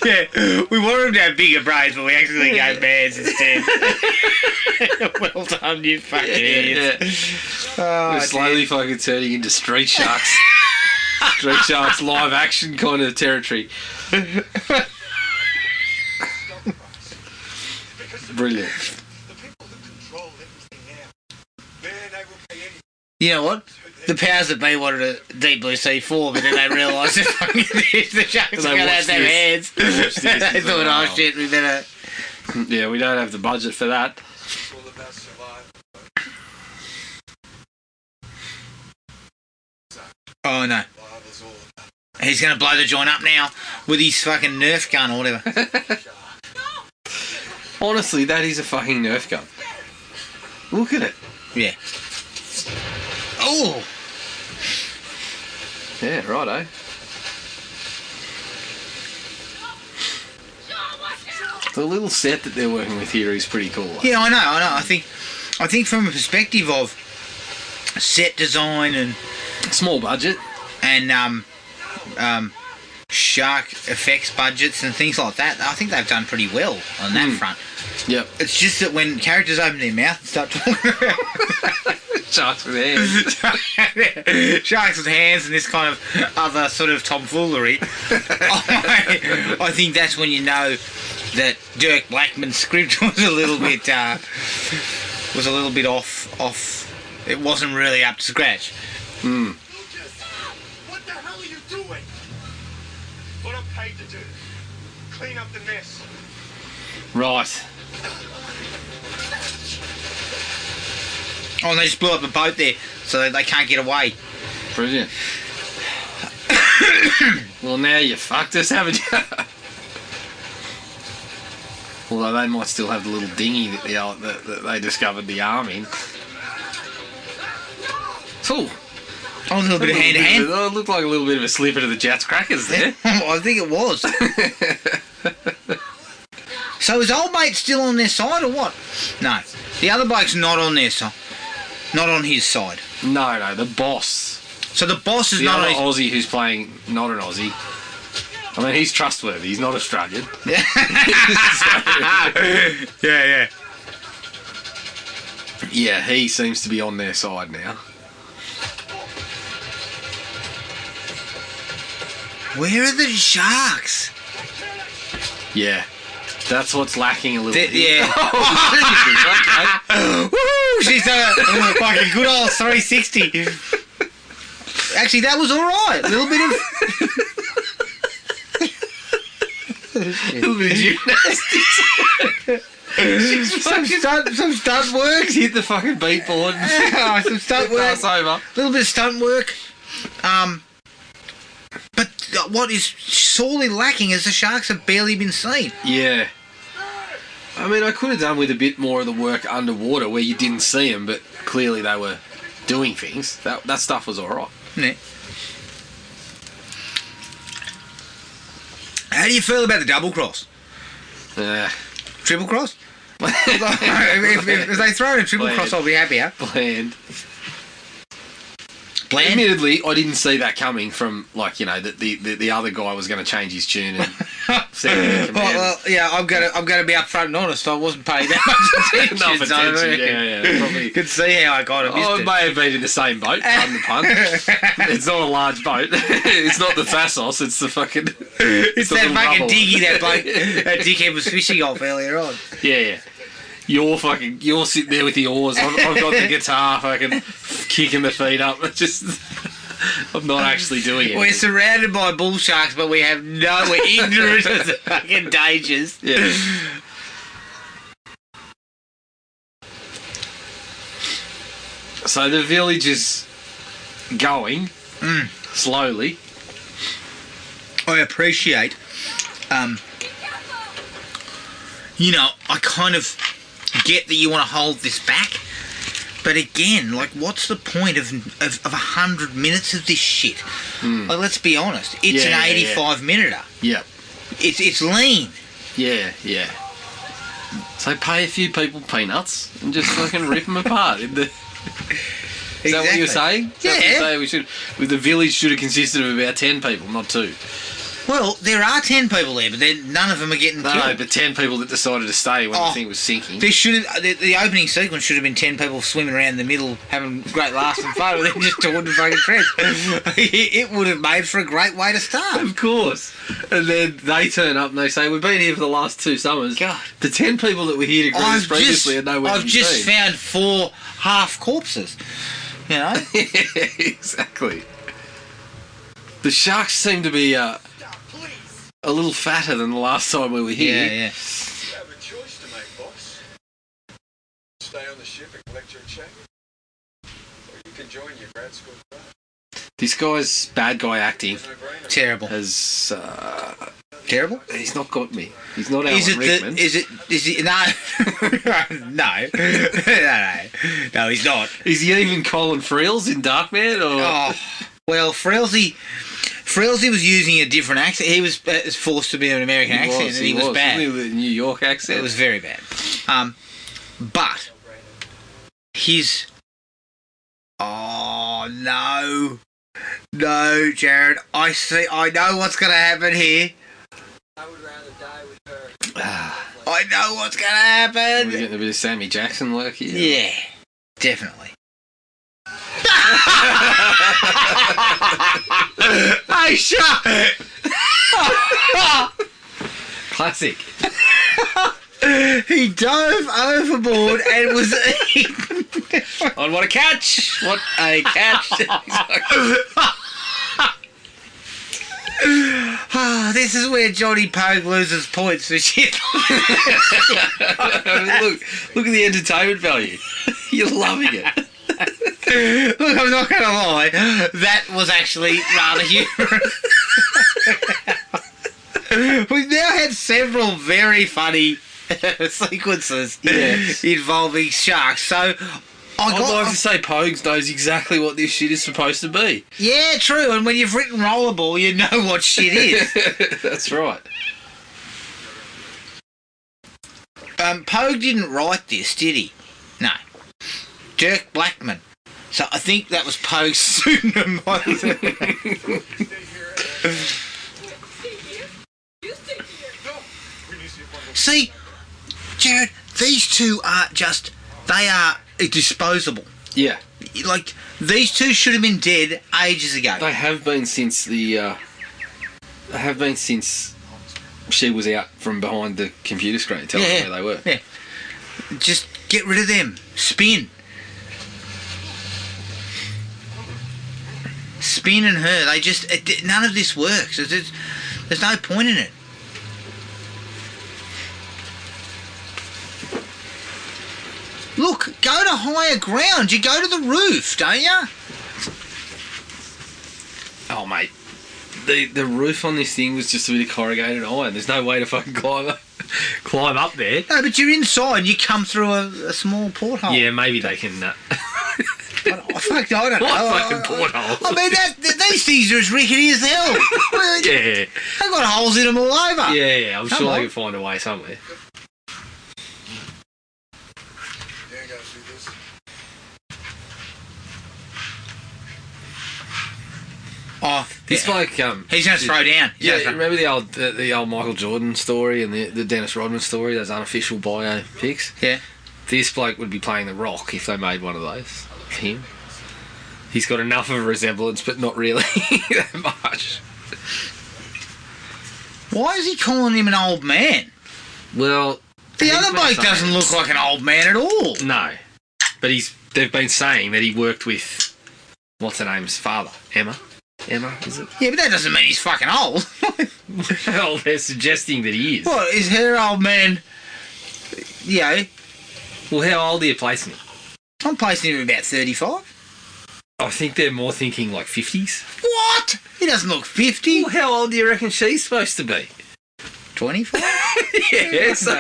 Yeah, we wanted them to have bigger brains, but we actually gave hands instead. Well done, you fucking idiots. Oh, We're slowly fucking turning into Street Sharks. Street Sharks live action kind of territory. Brilliant. The people who control everything now, man, they will pay anything. You know what? The powers that be wanted a Deep Blue Sea 4, but then they realised that fucking the Sharks are going to have to have hands. They thought, oh shit, we better... Yeah, we don't have the budget for that. It's all about survival. Oh no. Survival's all about He's going to blow the joint up now with his fucking Nerf gun or whatever. Honestly, that is a fucking Nerf gun. Look at it. Yeah. Oh! Yeah, righto. The little set that they're working with here is pretty cool. Yeah, I know. I think from a perspective of set design and Small budget. shark effects budgets and things like that, I think they've done pretty well on that front. Yep. It's just that when characters open their mouth and start talking Sharks with hands. sharks with hands and this kind of other sort of tomfoolery, I think that's when you know that Dirk Blackman's script was a little bit off. It wasn't really up to scratch. Hmm. Lucas, what the hell are you doing? What I'm paid to do. Clean up the mess. Right. Oh, and they just blew up the boat there, so they can't get away. Brilliant. Well, now you fucked us, haven't you? Although they might still have the little dinghy that they discovered the arm in. Ooh. Oh, a little bit of hand to hand. It looked like a little bit of a slip into the Jats crackers there. I think it was. So is old mate still on their side or what? No, the other bloke's not on their side. Not on his side. No, the boss. So the boss is The not other on his... Aussie who's playing not an Aussie. I mean, he's trustworthy. He's not Australian. Yeah, yeah. Yeah, he seems to be on their side now. Where are the sharks? Yeah. That's what's lacking a little bit. Yeah. Oh, Woo! She's done a fucking good old 360. Actually, that was alright. A little bit of gymnastics. some stunt work. Hit the fucking beatboard. Some stunt work. Pass over. A little bit of stunt work. But what is sorely lacking is the sharks have barely been seen. Yeah. I mean, I could have done with a bit more of the work underwater where you didn't see them, but clearly they were doing things. That stuff was alright. Yeah. How do you feel about the double cross? Triple cross? if they throw in a triple cross, I'll be happier. Bland. Bland? Admittedly, I didn't see that coming from, like, you know, that the other guy was going to change his tune and send him a command. Well, yeah, I'm gonna be upfront and honest. I wasn't paying that much attention. Enough attention, so yeah. Probably. Could see how I kind of missed I it. may have been in the same boat, pardon the pun. It's not a large boat. It's not the Thassos, it's the fucking... It's the that little fucking rubble. diggy that dickhead was fishing off earlier on. Yeah. You're sitting there with the oars. I've got the guitar fucking kicking the feet up. It's just... I'm not actually doing it. We're surrounded by bull sharks, but we're ignorant of the fucking dangers. Yeah. So the village is going slowly. I appreciate you know, I kind of get that you want to hold this back. But again, like, what's the point of 100 minutes of this shit? Like, let's be honest. It's an 85-minuter. Yeah. It's lean. Yeah, yeah. So pay a few people peanuts and just fucking rip them apart. Is that what you're saying? Yeah. The village should have consisted of about 10 people, not 2. Well, there are 10 people there, but then none of them are getting killed. No, but 10 people that decided to stay when the thing was sinking. There should have, the opening sequence should have been 10 people swimming around in the middle, having great laughs and fun, and then just talking to fucking friends. It would have made for a great way to start. Of course. And then they turn up and they say, we've been here for the last 2 summers. God. The 10 people that were here to greet us previously are nowhere to be seen. I've just found 4 half corpses. You know? Yeah, exactly. The sharks seem to be a little fatter than the last time we were here. Yeah. You have a choice to make, boss. Stay on the ship and collect your check, or you can join your grad school club. This guy's bad guy acting No-brainer. Terrible. has... Terrible? he's not got me. He's not Alan Is Rickman. it, no, he's not. Is he even Colin Friels in Darkman? Or? Oh, well, Frielsy was using a different accent. He was forced to be an American accent, and he was bad. Wasn't he, the New York accent. It was very bad. But his... Oh, no. No, Jared. I know what's going to happen here. I would rather die with her. I know what's going to We're happen. getting a bit of Sammy Jackson work here. Yeah, definitely. Hey, shut! Classic. He dove overboard and was eaten. On what a catch! What a catch! This is where Johnny Pogue loses points for shit. Look at the entertainment value. You're loving it. Look, I'm not going to lie. That was actually rather humorous. We've now had several very funny sequences involving sharks. So I'd like to say Pogues knows exactly what this shit is supposed to be. Yeah, true. And when you've written Rollerball, you know what shit is. That's right. Pogue didn't write this, did he? No. Dirk Blackman. So I think that was Pogue's pseudonym. Stay here. You stay here. No, we need to see if one of those. See, Jared, these two are just... They are disposable. Yeah. Like, these two should have been dead ages ago. They have been since she was out from behind the computer screen telling them where they were. Yeah. Just get rid of them. Spin. Spin and her. They just... none of this works. There's no point in it. Look, go to higher ground. You go to the roof, don't you? Oh, mate. The roof on this thing was just a bit of corrugated iron. There's no way to fucking climb up there. No, but you're inside. You come through a small porthole. Yeah, maybe they can... I don't know. What fucking porthole? I mean, these things are as rickety as hell. Yeah. They've got holes in them all over. Yeah, I'm Come sure on. they can find a way somewhere. Yeah, gotta see this. Oh, This bloke... he's going to throw down. He's Yeah, gonna throw- remember the old Michael Jordan story and the Dennis Rodman story, those unofficial biopics? Yeah. This bloke would be playing The Rock if they made one of those of him. He's got enough of a resemblance, but not really that much. Why is he calling him an old man? Well, The other bloke saying- doesn't look like an old man at all. No, but they've been saying that he worked with what's her name's father, Emma, is it? Yeah, but that doesn't mean he's fucking old. Well, they're suggesting that he is. What, is her old man... You know, Well, how old are you placing him? I'm placing him about 35. I think they're more thinking like 50s. What? He doesn't look 50. Well, how old do you reckon she's supposed to be? 25? Yeah, so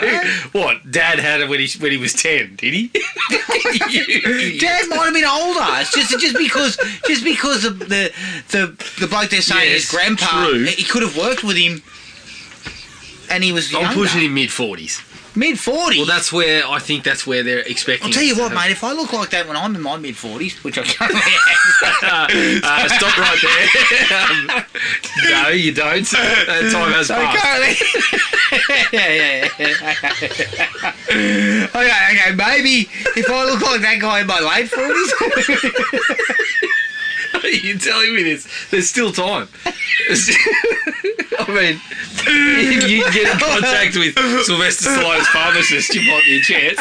what? Dad had it when he was 10, did he? Dad might have been older. It's just because of the bloke they're saying Yes, his grandpa, true. he could have worked with him, and he was younger. I'm pushing him mid-40s. Mid-40s. Well, I think that's where they're expecting. I'll tell you us to what, have- mate, if I look like that when I'm in my mid-40s, which I currently am. Stop right there. No, you don't. That time has So passed. currently... okay, maybe if I look like that guy in my late 40s... You're telling me this? There's still time. I mean, if you can get in contact with Sylvester Stallone's pharmacist, you might be a chance.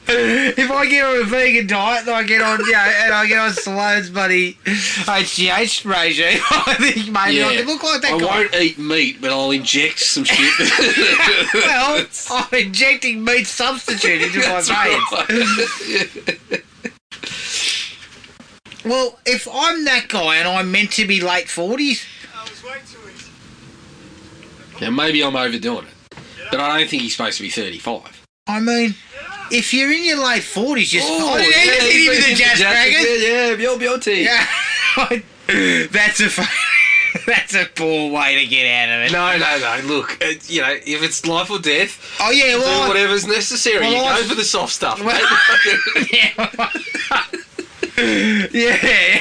If I get on a vegan diet and I get on, and I get on Stallone's bloody HGH regime, I think maybe I could look like that I guy. won't eat meat, but I'll inject some shit. Well, I'm injecting meat substitute into my veins. Well, if I'm that guy and I'm meant to be late 40s, I was way too easy. Now, maybe I'm overdoing it, but I don't think he's supposed to be 35. I mean, if you're in your late 40s, just... Oh, I didn't even hit him with the jazz dragons. Yeah, Yeah, that's a poor way to get out of it. No. Look, if it's life or death, Oh yeah, do well, whatever's necessary. well, you I- go for the soft stuff, Well, mate. yeah.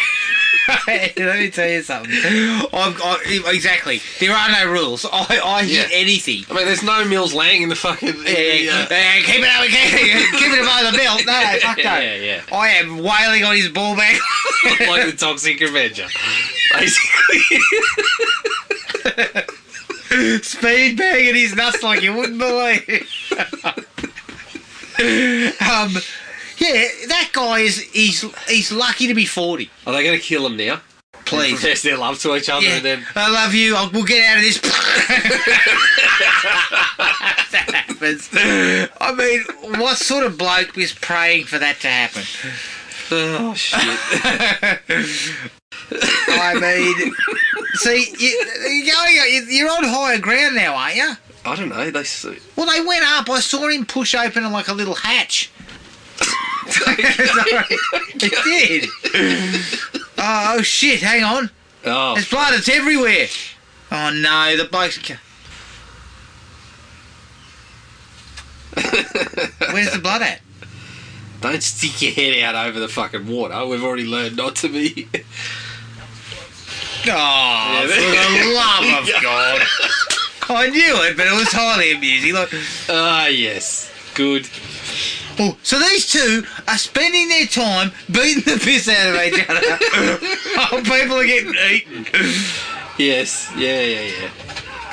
Let me tell you something. Exactly. There are no rules. I hit anything. I mean, there's no Mills Lang in the fucking... Keep it up, keep it above the belt. No, fuck no. Yeah. I am wailing on his ball bag. Like the Toxic Avenger, basically. Speed banging his nuts like you wouldn't believe. Yeah, that guy he's lucky to be 40. Are they going to kill him now? Please. And profess their love to each other Yeah, and then... I love you. We'll get out of this. That happens. I mean, what sort of bloke is praying for that to happen? Oh, shit. I mean, see, you're on higher ground now, aren't you? I don't know. Well, they went up. I saw him push open like a little hatch. Sorry, it did. Oh shit! Hang on. Oh. There's blood. It's everywhere. Oh no! The bloke's. Where's the blood at? Don't stick your head out over the fucking water. We've already learned not to be. Oh, for the love of God! I knew it, but it was highly amusing. Like, Ah, yes. Good. oh, so these two are spending their time beating the piss out of each other. Oh, people are getting eaten. Yes. Yeah.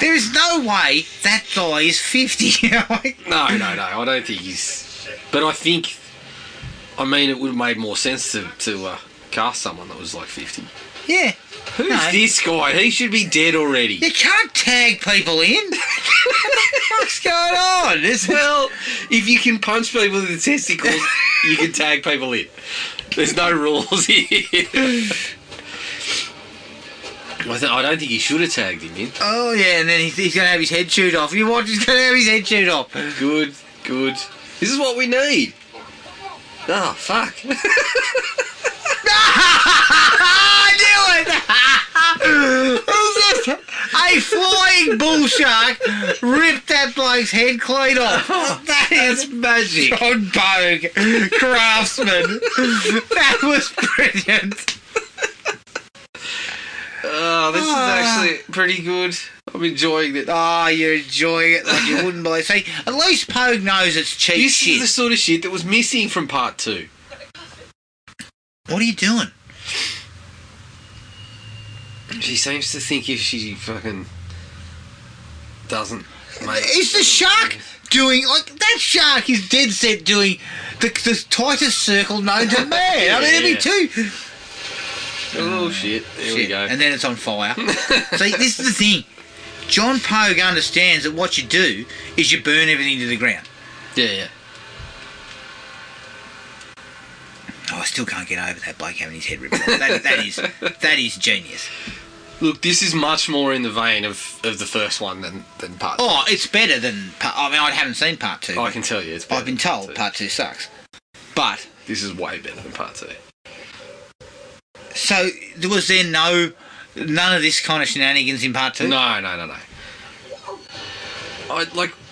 There is no way that guy is 50. No. I don't think he's... But I think... I mean, it would have made more sense to cast someone that was like 50. Yeah. Who's No. this guy? He should be dead already. You can't tag people in. What's going on? Well, if you can punch people in the testicles, you can tag people in. There's no rules here. I don't think he should have tagged him in. Oh, yeah, and then he's going to have his head chewed off. You watch, he's going to have his head chewed off. Good. This is what we need. Oh, fuck. I knew it! A flying bull shark ripped that bloke's head clean off. That's magic. John Bogue, craftsman. That was brilliant. Oh, this is actually pretty good. I'm enjoying it. Oh, you're enjoying it like you wouldn't believe. See, at least Pogue knows it's cheap This shit. is the sort of shit that was missing from part 2. What are you doing? She seems to think if she fucking doesn't... Is the shark doing... Like, that shark is dead set doing the tightest circle known to man. I mean, it'd be too... Oh, shit. There we go. And then it's on fire. See, this is the thing. John Pogue understands that what you do is you burn everything to the ground. Yeah. Oh, I still can't get over that bloke having his head ripped off. That is genius. Look, this is much more in the vein of the first one than part 2. Oh, it's better than... I mean, I haven't seen part 2. I can tell you it's better. I've been told part 2 sucks. But... This is way better than part 2. So, was there none of this kind of shenanigans in part 2? No.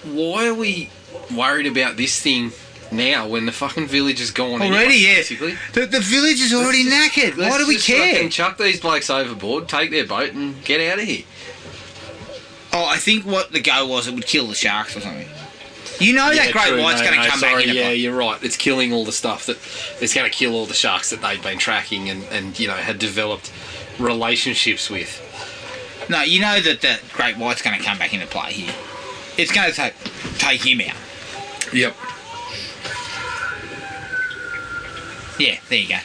Why are we worried about this thing now when the fucking village is gone already? Anyway, Yeah, basically. The village is already knackered. Why do we care? Fucking chuck these blokes overboard, take their boat, and get out of here. Oh, I think what the go was, it would kill the sharks or something. You know that great true, white's going to come back in. Yeah, you're right. It's killing all the stuff that... It's going to kill all the sharks that they've been tracking and you know, had developed relationships with. No, you know that the great white's going to come back into play here. It's going to take him out. Yep. Yeah, there you go.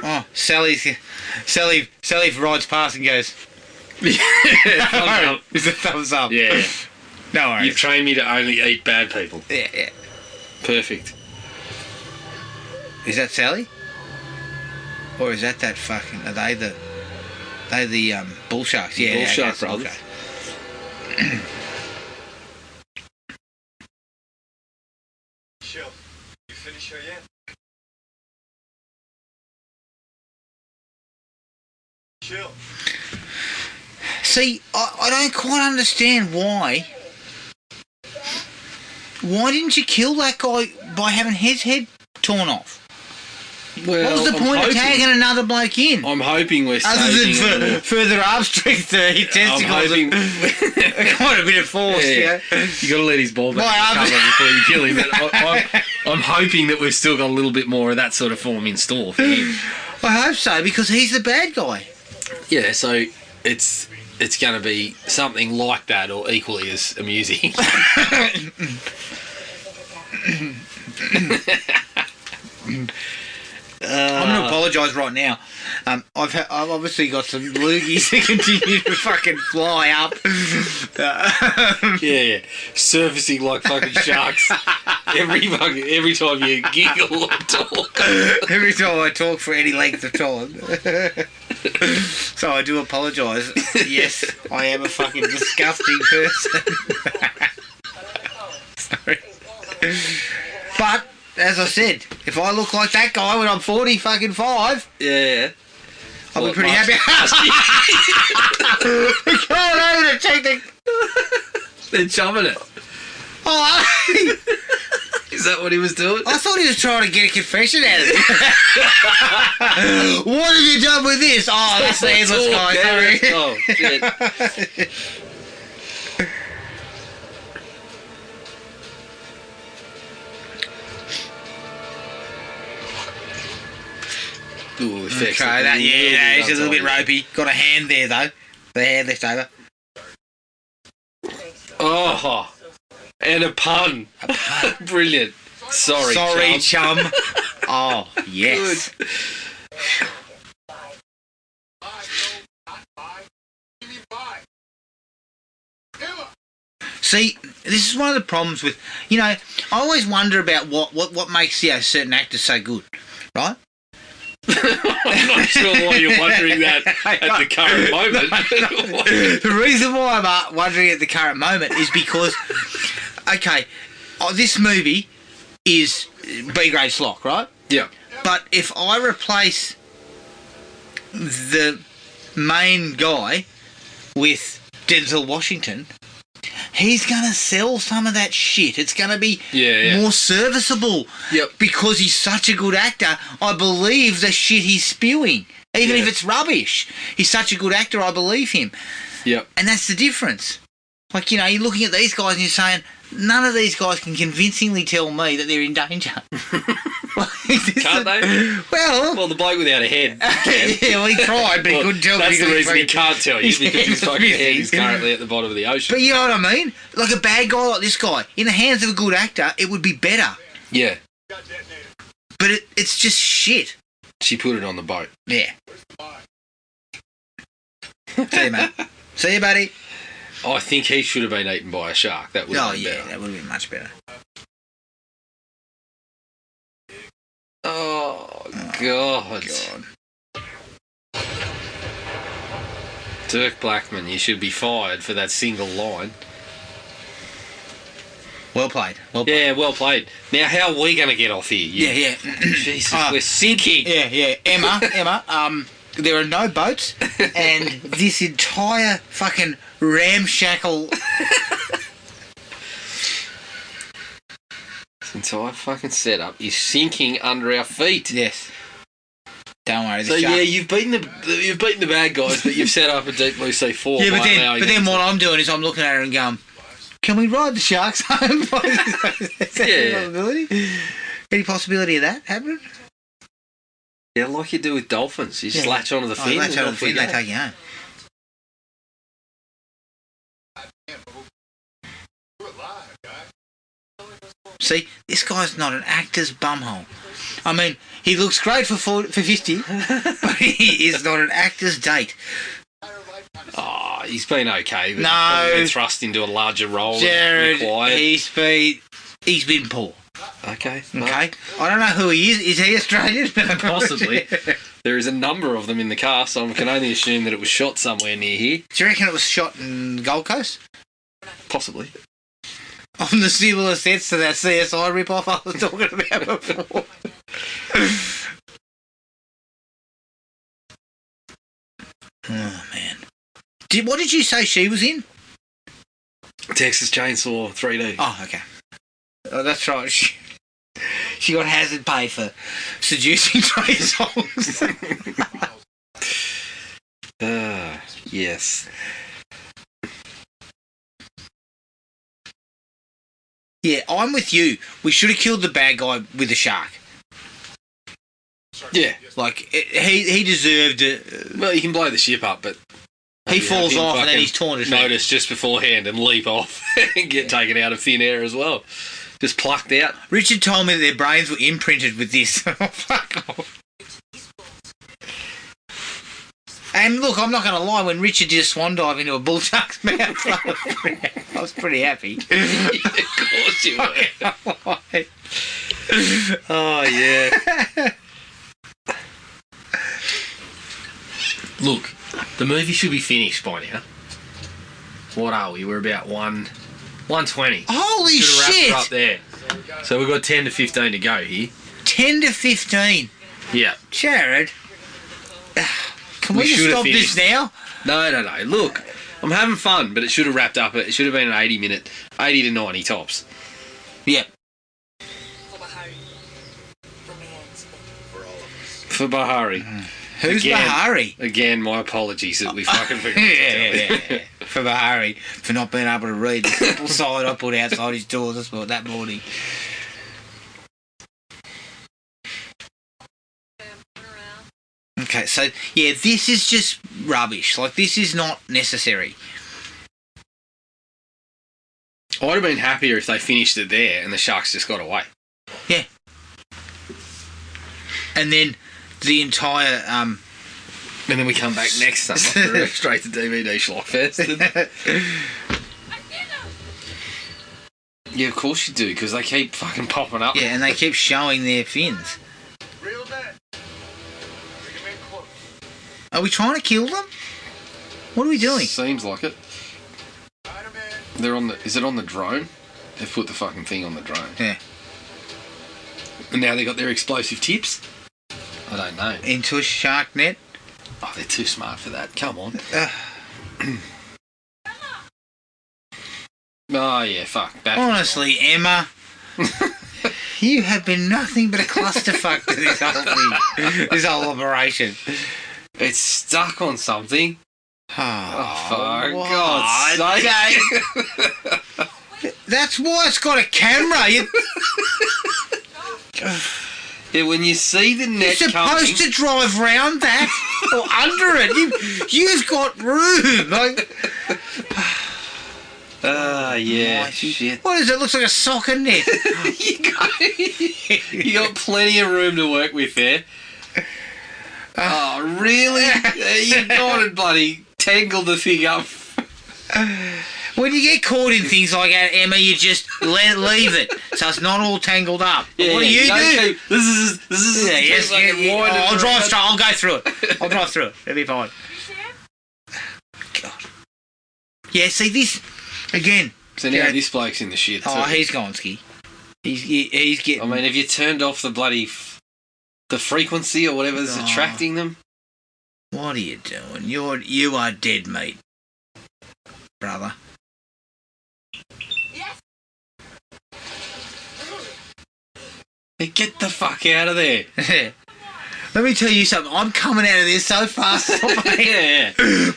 Oh, Sally rides past and goes, thumbs up. It's a thumbs up. Yeah. No worries. You've trained me to only eat bad people. Yeah. Perfect. Is that Sally? Or is that fucking... Are they the bull sharks? Yeah, Bull shark that's the bull brothers. shark. Chill. You finish her yet? Chill. See, I don't quite understand why. Why didn't you kill that guy by having his head torn off? Well, What was the point of tagging another bloke in? I'm hoping we're Other saving than further arm strength to his testicles. hoping- Quite a bit of force, Yeah. yeah. You got to let his ball back My recover before you kill him. But I'm hoping that we've still got a little bit more of that sort of form in store for him. I hope so, because he's the bad guy. Yeah, so it's going to be something like that or equally as amusing. I'm going to apologise right now. I've obviously got some loogies that continue to fucking fly up. Yeah. Surfacing like fucking sharks every time you giggle or talk. Every time I talk for any length of time. So I do apologise. Yes, I am a fucking disgusting person. Sorry. But, as I said, if I look like that guy when I'm 45, Yeah. I'll be pretty happy. Come over to check the... They're chumming it. Oh, Is that what he was doing? I thought he was trying to get a confession out of me. What have you done with this? Oh, that's the endless guy, sorry. Oh, shit. Ooh, effects. Okay, he's a little bit ropey. Got a hand there, though. The hand left over. Oh, and a pun. Brilliant. Sorry, chum. Oh, yes. Bye, no, not bye. Give me bye. Emma. See, this is one of the problems with, I always wonder about what makes certain actors so good, right? I'm not sure why you're wondering that at the current moment. The reason why I'm wondering at the current moment is because, okay, this movie is B-grade slock, right? Yeah. But if I replace the main guy with Denzel Washington, he's going to sell some of that shit. It's going to be more serviceable. Yep. Because he's such a good actor, I believe the shit he's spewing. Even if it's rubbish. He's such a good actor, I believe him. Yep. And that's the difference. Like, you're looking at these guys and you're saying, none of these guys can convincingly tell me that they're in danger. Can't they? Well, the bloke without a head can. yeah, well, he tried, but he couldn't tell. That's the because reason he fucking- can't tell you, because his fucking missing. head is currently at the bottom of the ocean. But you know what I mean? Like a bad guy like this guy, in the hands of a good actor, it would be better. Yeah. But it's just shit. She put it on the boat. Yeah. See you, mate. See you, buddy. I think he should have been eaten by a shark. That would have been better. That would have been much better. God. Dirk Blackman, you should be fired for that single line. Well played. Well played. Yeah, well played. Now, how are we going to get off here? Yeah. Jesus, we're sinking. Yeah. Emma, there are no boats, and this entire fucking ramshackle... This entire fucking setup is sinking under our feet. Yes. Don't worry. So yeah, you've beaten the bad guys, but you've set up a Deep Blue Sea 4. Yeah, but then what I'm doing is I'm looking at her and going, can we ride the sharks home? Is that any possibility? Any possibility of that happening? Yeah, like you do with dolphins. You just latch onto the fin. Latch onto the fin, they take you home. See, this guy's not an actor's bumhole. I mean, he looks great for 50, but he is not an actor's date. Oh, he's been okay, but no, been thrust into a larger role. Jared, he's been poor. Okay. I don't know who he is. Is he Australian? Possibly. There is a number of them in the cast, so I can only assume that it was shot somewhere near here. Do you reckon it was shot in Gold Coast? Possibly. On the similar sets to that CSI rip-off I was talking about before. Oh, man. What did you say she was in? Texas Chainsaw 3D. Oh, okay. Oh, that's right. She got hazard pay for seducing Trey songs. Yes. Yeah, I'm with you. We should have killed the bad guy with the shark. Yeah. Like, he deserved it. Well, you can blow the ship up, but... He falls off and then he's torn to shreds. Notice just beforehand and leap off and get taken out of thin air as well. Just plucked out. Richard told me that their brains were imprinted with this. Fuck off. And look, I'm not going to lie, when Richard did a swan dive into a bull shark's mouth, I was pretty happy. Yeah, of course you were. Oh, yeah. Look, the movie should be finished by now. What are we? We're about 120. Holy should shit! Wrapped it up there. So we've got 10 to 15 to go here. 10 to 15? Yeah. Jared, can we just stop this now? No. Look, I'm having fun, but it should have wrapped up. It should have been an 80 to 90 tops. Yep. For Bahari. Who's Bahari? Again, my apologies that we fucking forgot yeah. For Bahari, for not being able to read the simple sign I put outside his door that morning. Okay, so, yeah, this is just rubbish. Like, this is not necessary. I'd have been happier if they finished it there and the sharks just got away. Yeah. And then the entire... And then we come back next summer for straight to DVD Schlockfest. Yeah, of course you do, because they keep fucking popping up. Yeah, and they keep showing their fins. Are we trying to kill them? What are we doing? Seems like it. They're on the... Is it on the drone? They've put the fucking thing on the drone. Yeah. And now they got their explosive tips? I don't know. Into a shark net? Oh, they're too smart for that. Come on. Oh, yeah, fuck. Honestly, Emma, you have been nothing but a clusterfuck to this whole thing. This whole operation. It's stuck on something. Oh, for God's sake. That's why it's got a camera. Yeah, when you see the net You're supposed to drive round that or under it. You've got room. Like, yeah, shit. What is it? Looks like a soccer net. You got plenty of room to work with there. Oh, really? You got it, bloody tangled the thing up. When you get caught in things like that, Emma, you just leave it so it's not all tangled up. What do you do? This is. Yeah, yes, like I'll drive straight. I'll go through it. I'll drive through it. It'll be fine. God. Yeah, see this again. So now this bloke's in the shit too. Oh, he's gone ski. He's getting. I mean, have you turned off the bloody the frequency or whatever's attracting them? What are you doing? You are dead meat, brother. Yes. Hey, get the fuck out of there! Let me tell you something. I'm coming out of this so fast. Yeah.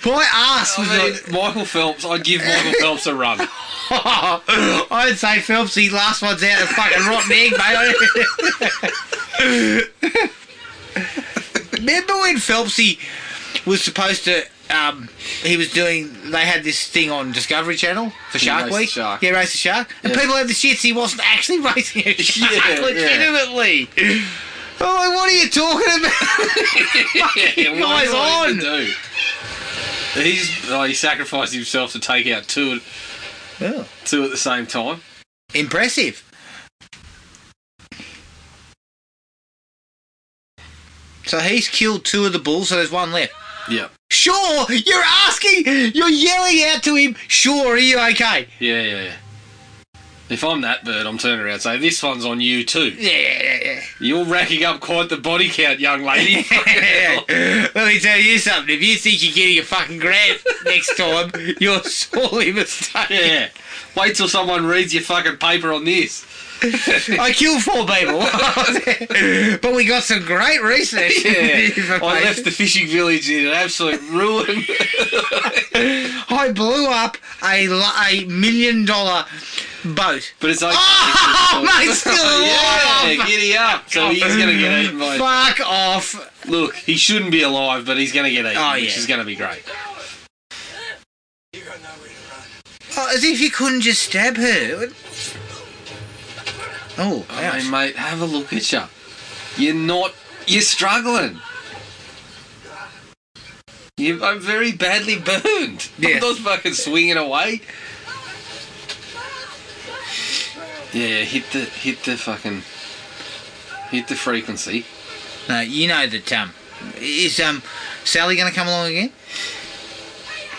My ass was. Michael Phelps. I'd give Michael Phelps a run. I'd say Phelpsy last one's out of fucking rotten egg, mate. Remember when Phelpsy was supposed to? He was doing. They had this thing on Discovery Channel for Shark Week. Yeah, race the shark, and people had the shits. He wasn't actually racing a shark, legitimately. Oh, like, what are you talking about? Fucking guy's on. He sacrificed himself to take out two at the same time. Impressive. So he's killed 2 of the bulls, so there's 1 left. Yeah. Sure, you're asking, you're yelling out to him, sure, are you okay? Yeah. If I'm that bird, I'm turning around and saying, this one's on you too. Yeah. You're racking up quite the body count, young lady. Let me tell you something, if you think you're getting a fucking grab next time, you're sorely mistaken. Yeah. Wait till someone reads your fucking paper on this. I killed 4 people, but we got some great research. Yeah. I left the fishing village in an absolute ruin. I blew up a $1 million boat. But it's okay. Oh, mate, still alive. Yeah, giddy up. So he's going to get eaten by... Fuck off. Look, he shouldn't be alive, but he's going to get eaten, which is going to be great. You got nowhere to run. Oh, as if you couldn't just stab her. Oh, I mean, mate, have a look at you. You're struggling. I'm very badly burned. Yeah. I'm not fucking swinging away. Yeah, hit the frequency. No, you know that, is, Sally going to come along again?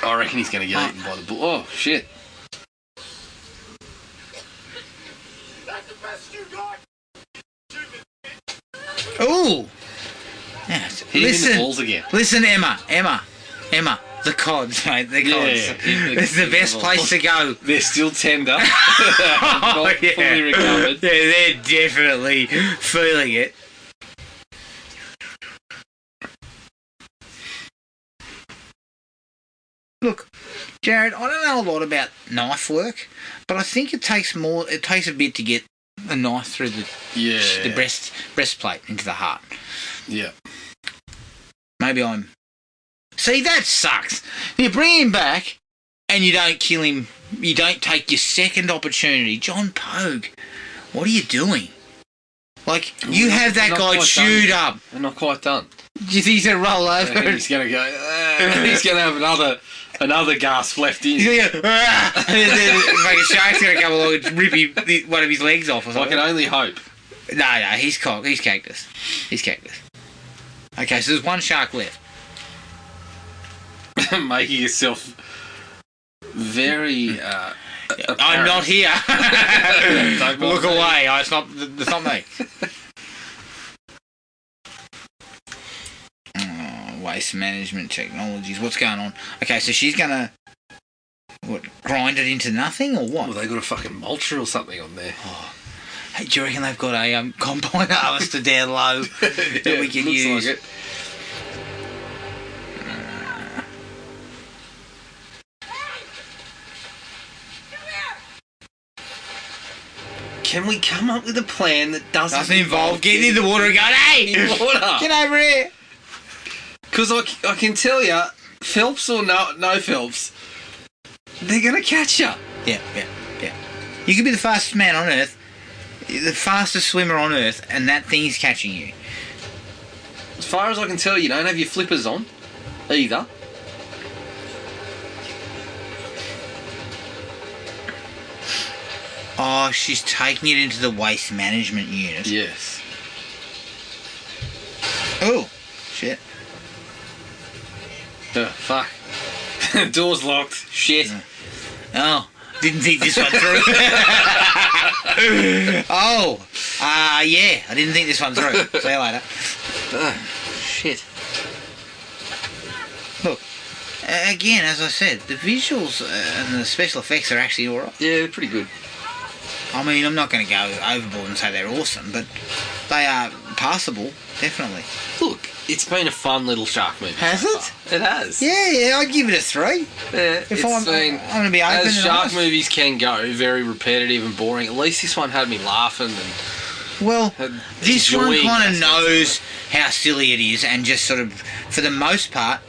I reckon he's going to get eaten by the bull. Oh, shit. Oh! Yes. Hit him in the balls again. Listen, Emma, the cods, mate, the cods. Yeah, it's the best place to go. They're still tender. Not fully recovered. Yeah, they're definitely feeling it. Look, Jared, I don't know a lot about knife work, but I think it takes a bit to get a knife through the breastplate into the heart. Yeah. Maybe I'm... See, that sucks. You bring him back and you don't kill him. You don't take your second opportunity. John Pogue, what are you doing? Like, you have that guy chewed up. We're not quite done. Do you think he's going to roll over? He's going to go... he's going to have another gasp left in. He's going to go... Like a shark's going to come along and rip one of his legs off or something. I can only hope. No, he's cock. He's cactus. Okay, so there's 1 shark left. Making yourself very... I'm not here. Look away. It's not me. Waste management technologies. What's going on? Okay, so she's going to... What, grind it into nothing or what? Well, they got a fucking mulcher or something on there. Oh. Hey, do you reckon they've got a combine harvester down low that we can use? Like it. Can we come up with a plan that doesn't involve getting in the water and going, hey, get over here? Because I can tell you, Phelps or no Phelps, they're going to catch you. Yeah. You could be the fastest man on Earth, the fastest swimmer on Earth, and that thing's catching you. As far as I can tell, you don't have your flippers on, either. Oh, she's taking it into the waste management unit. Yes. Oh, shit. Oh, fuck. Door's locked. Shit. Oh, didn't think this one through. Oh, yeah, I didn't think this one through. See you later. Oh, shit. Look, again, as I said, the visuals and the special effects are actually alright. Yeah, they're pretty good. I mean, I'm not going to go overboard and say they're awesome, but they are passable, definitely. Look, it's been a fun little shark movie. Has so it? far. It has. Yeah, I'd give it a 3. Yeah, If I'm going to be open as and shark honest. movies can go, very repetitive and boring. At least this one had me laughing and Well, this one enjoying kind of aspects of knows how silly it is and just sort of, for the most part...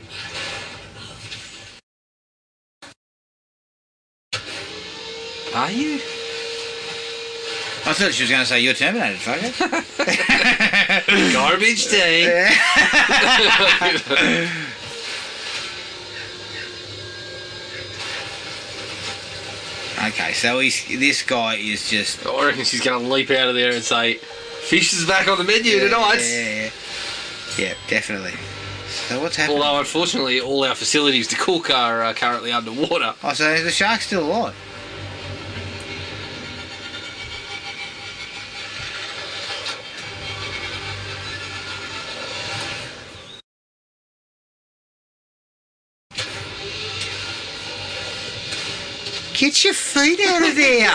Are you? I thought she was going to say, you're terminated, fucker. Garbage day. Okay, so this guy is just... I reckon she's going to leap out of there and say, "Fish is back on the menu tonight." Yeah, definitely. So what's happening? Although, unfortunately, all our facilities to cook are currently underwater. Oh, so the shark's still alive? Get your feet out of there!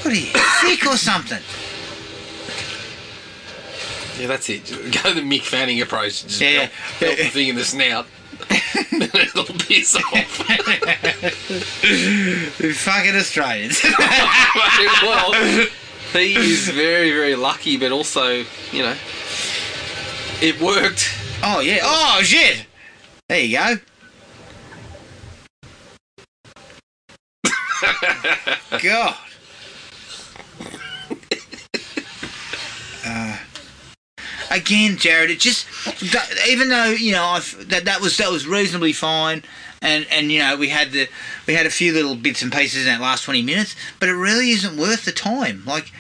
What are you, sick or something? Yeah, that's it. Go the Mick Fanning approach. Just Yeah. belt the thing in the snout. It'll piss off. Fucking Australians. Well, he is very, very lucky, but also, you know, it worked. Oh, yeah. Oh, shit! There you go. God. Again, Jared, it just, even though, you know, that was reasonably fine, and you know, we had a few little bits and pieces in that last 20 minutes, but it really isn't worth the time. Like,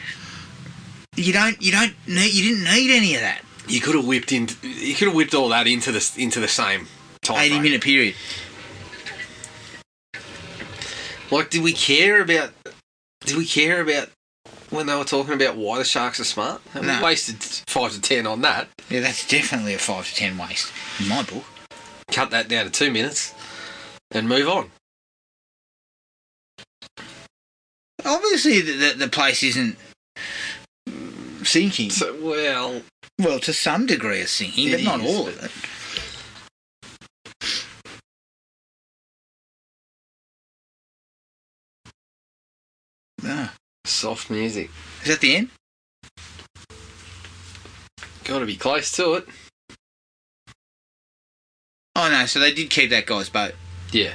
you didn't need any of that. You could have whipped all that into the same time. 80-minute period. Like, did we care about when they were talking about why the sharks are smart? And No. we wasted 5 to 10 on that. Yeah, that's definitely a 5 to 10 waste in my book. Cut that down to 2 minutes and move on. Obviously, the place isn't sinking. So, well, Well, to some degree it's sinking, but It not is, all but- of it. Ah, soft music. is that the end? Got to be close to it. Oh no, so they did keep that guy's boat. Yeah.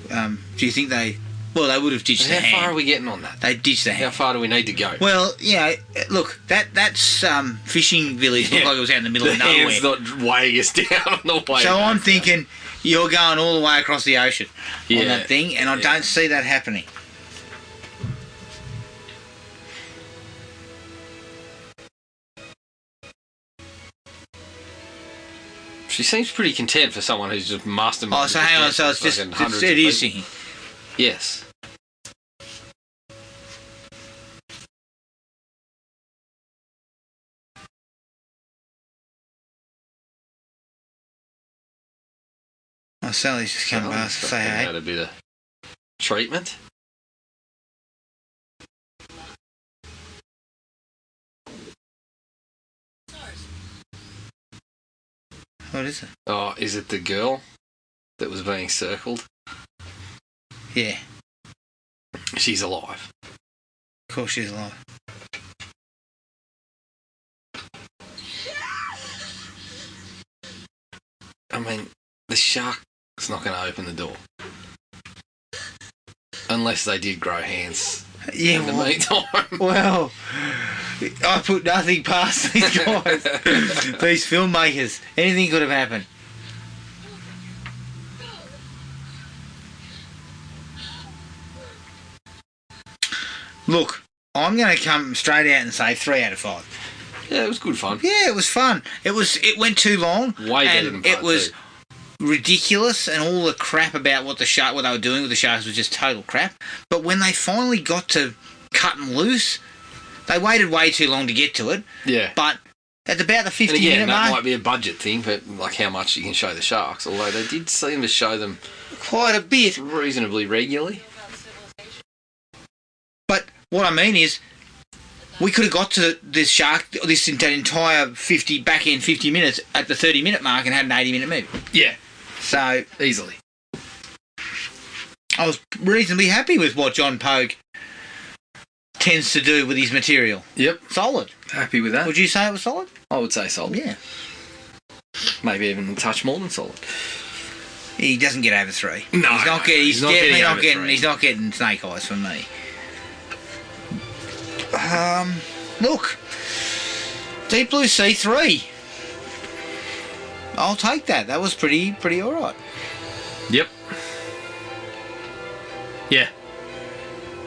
Do you think they... Well, they would have ditched the How far are hand. we getting on that? They ditched the How hand. far do we need to go? Well, yeah, look, that's fishing village looked Yeah. like it was out in the middle The of nowhere. hand's not weighing us down on the way. So back. I'm thinking you're going all the way across the ocean on Yeah. that thing, and I Yeah. don't see that happening. She seems pretty content for someone who's just masterminded. Oh, so hang on, so it's just... fucking hundreds it of is people. sinking. Yes. Oh, Sally's just come past to say hey. Had a bit of treatment. What is it? Oh, is it the girl that was being circled? Yeah, She's alive. of course she's alive. I mean, the shark's not going to open the door. Unless they did grow hands Yeah, in the well, meantime. well, I put nothing past these guys, these filmmakers. Anything could have happened. Look, I'm going to come straight out and say 3 out of 5. Yeah, it was good fun. Yeah, it was fun. It went too long. Way better than part it was ridiculous, and all the crap about what they were doing with the sharks was just total crap. But when they finally got to cut them loose, they waited way too long to get to it. Yeah. But at about the 50 and again, minute that mark, might be a budget thing, but like how much you can show the sharks. Although they did seem to show them quite a bit, reasonably regularly. But what I mean is, we could have got to this that entire 50 minutes at the 30-minute mark and had an 80-minute movie. Yeah. So Easily. I was reasonably happy with what John Pogue tends to do with his material. Yep. Solid. Happy with that. Would you say it was solid? I would say solid. Yeah. Maybe even a touch more than solid. He doesn't get over 3. No, he's definitely not getting. over 3. He's not getting snake eyes from me. Look, Deep Blue Sea 3. I'll take that. That was pretty all right. Yep. Yeah.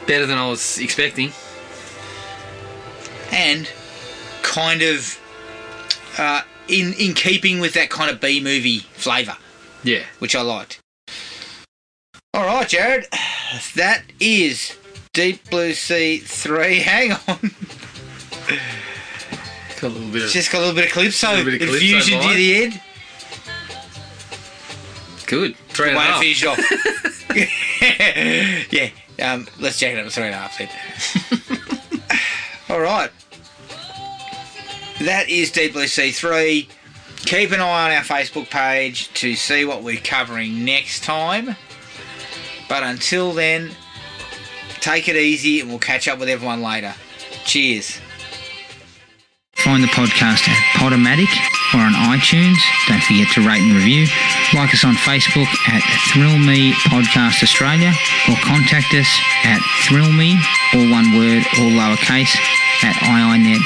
Better than I was expecting. And kind of in keeping with that kind of B movie flavour. Yeah. Which I liked. All right, Jared. That is Deep Blue Sea 3. Hang on. Got a little bit of... Just got a little bit of Calypso Calypso infusion to the end. Good. 3 and a Way to half. finish off. Yeah. Let's check it up to 3.5 then. All right. That is Deep Blue Sea 3. Keep an eye on our Facebook page to see what we're covering next time. But until then, take it easy and we'll catch up with everyone later. Cheers. Find the podcast at Podomatic or on iTunes. Don't forget to rate and review. Like us on Facebook at Thrill Me Podcast Australia, or contact us at thrillme, all one word, all lowercase, at iinet.net.au.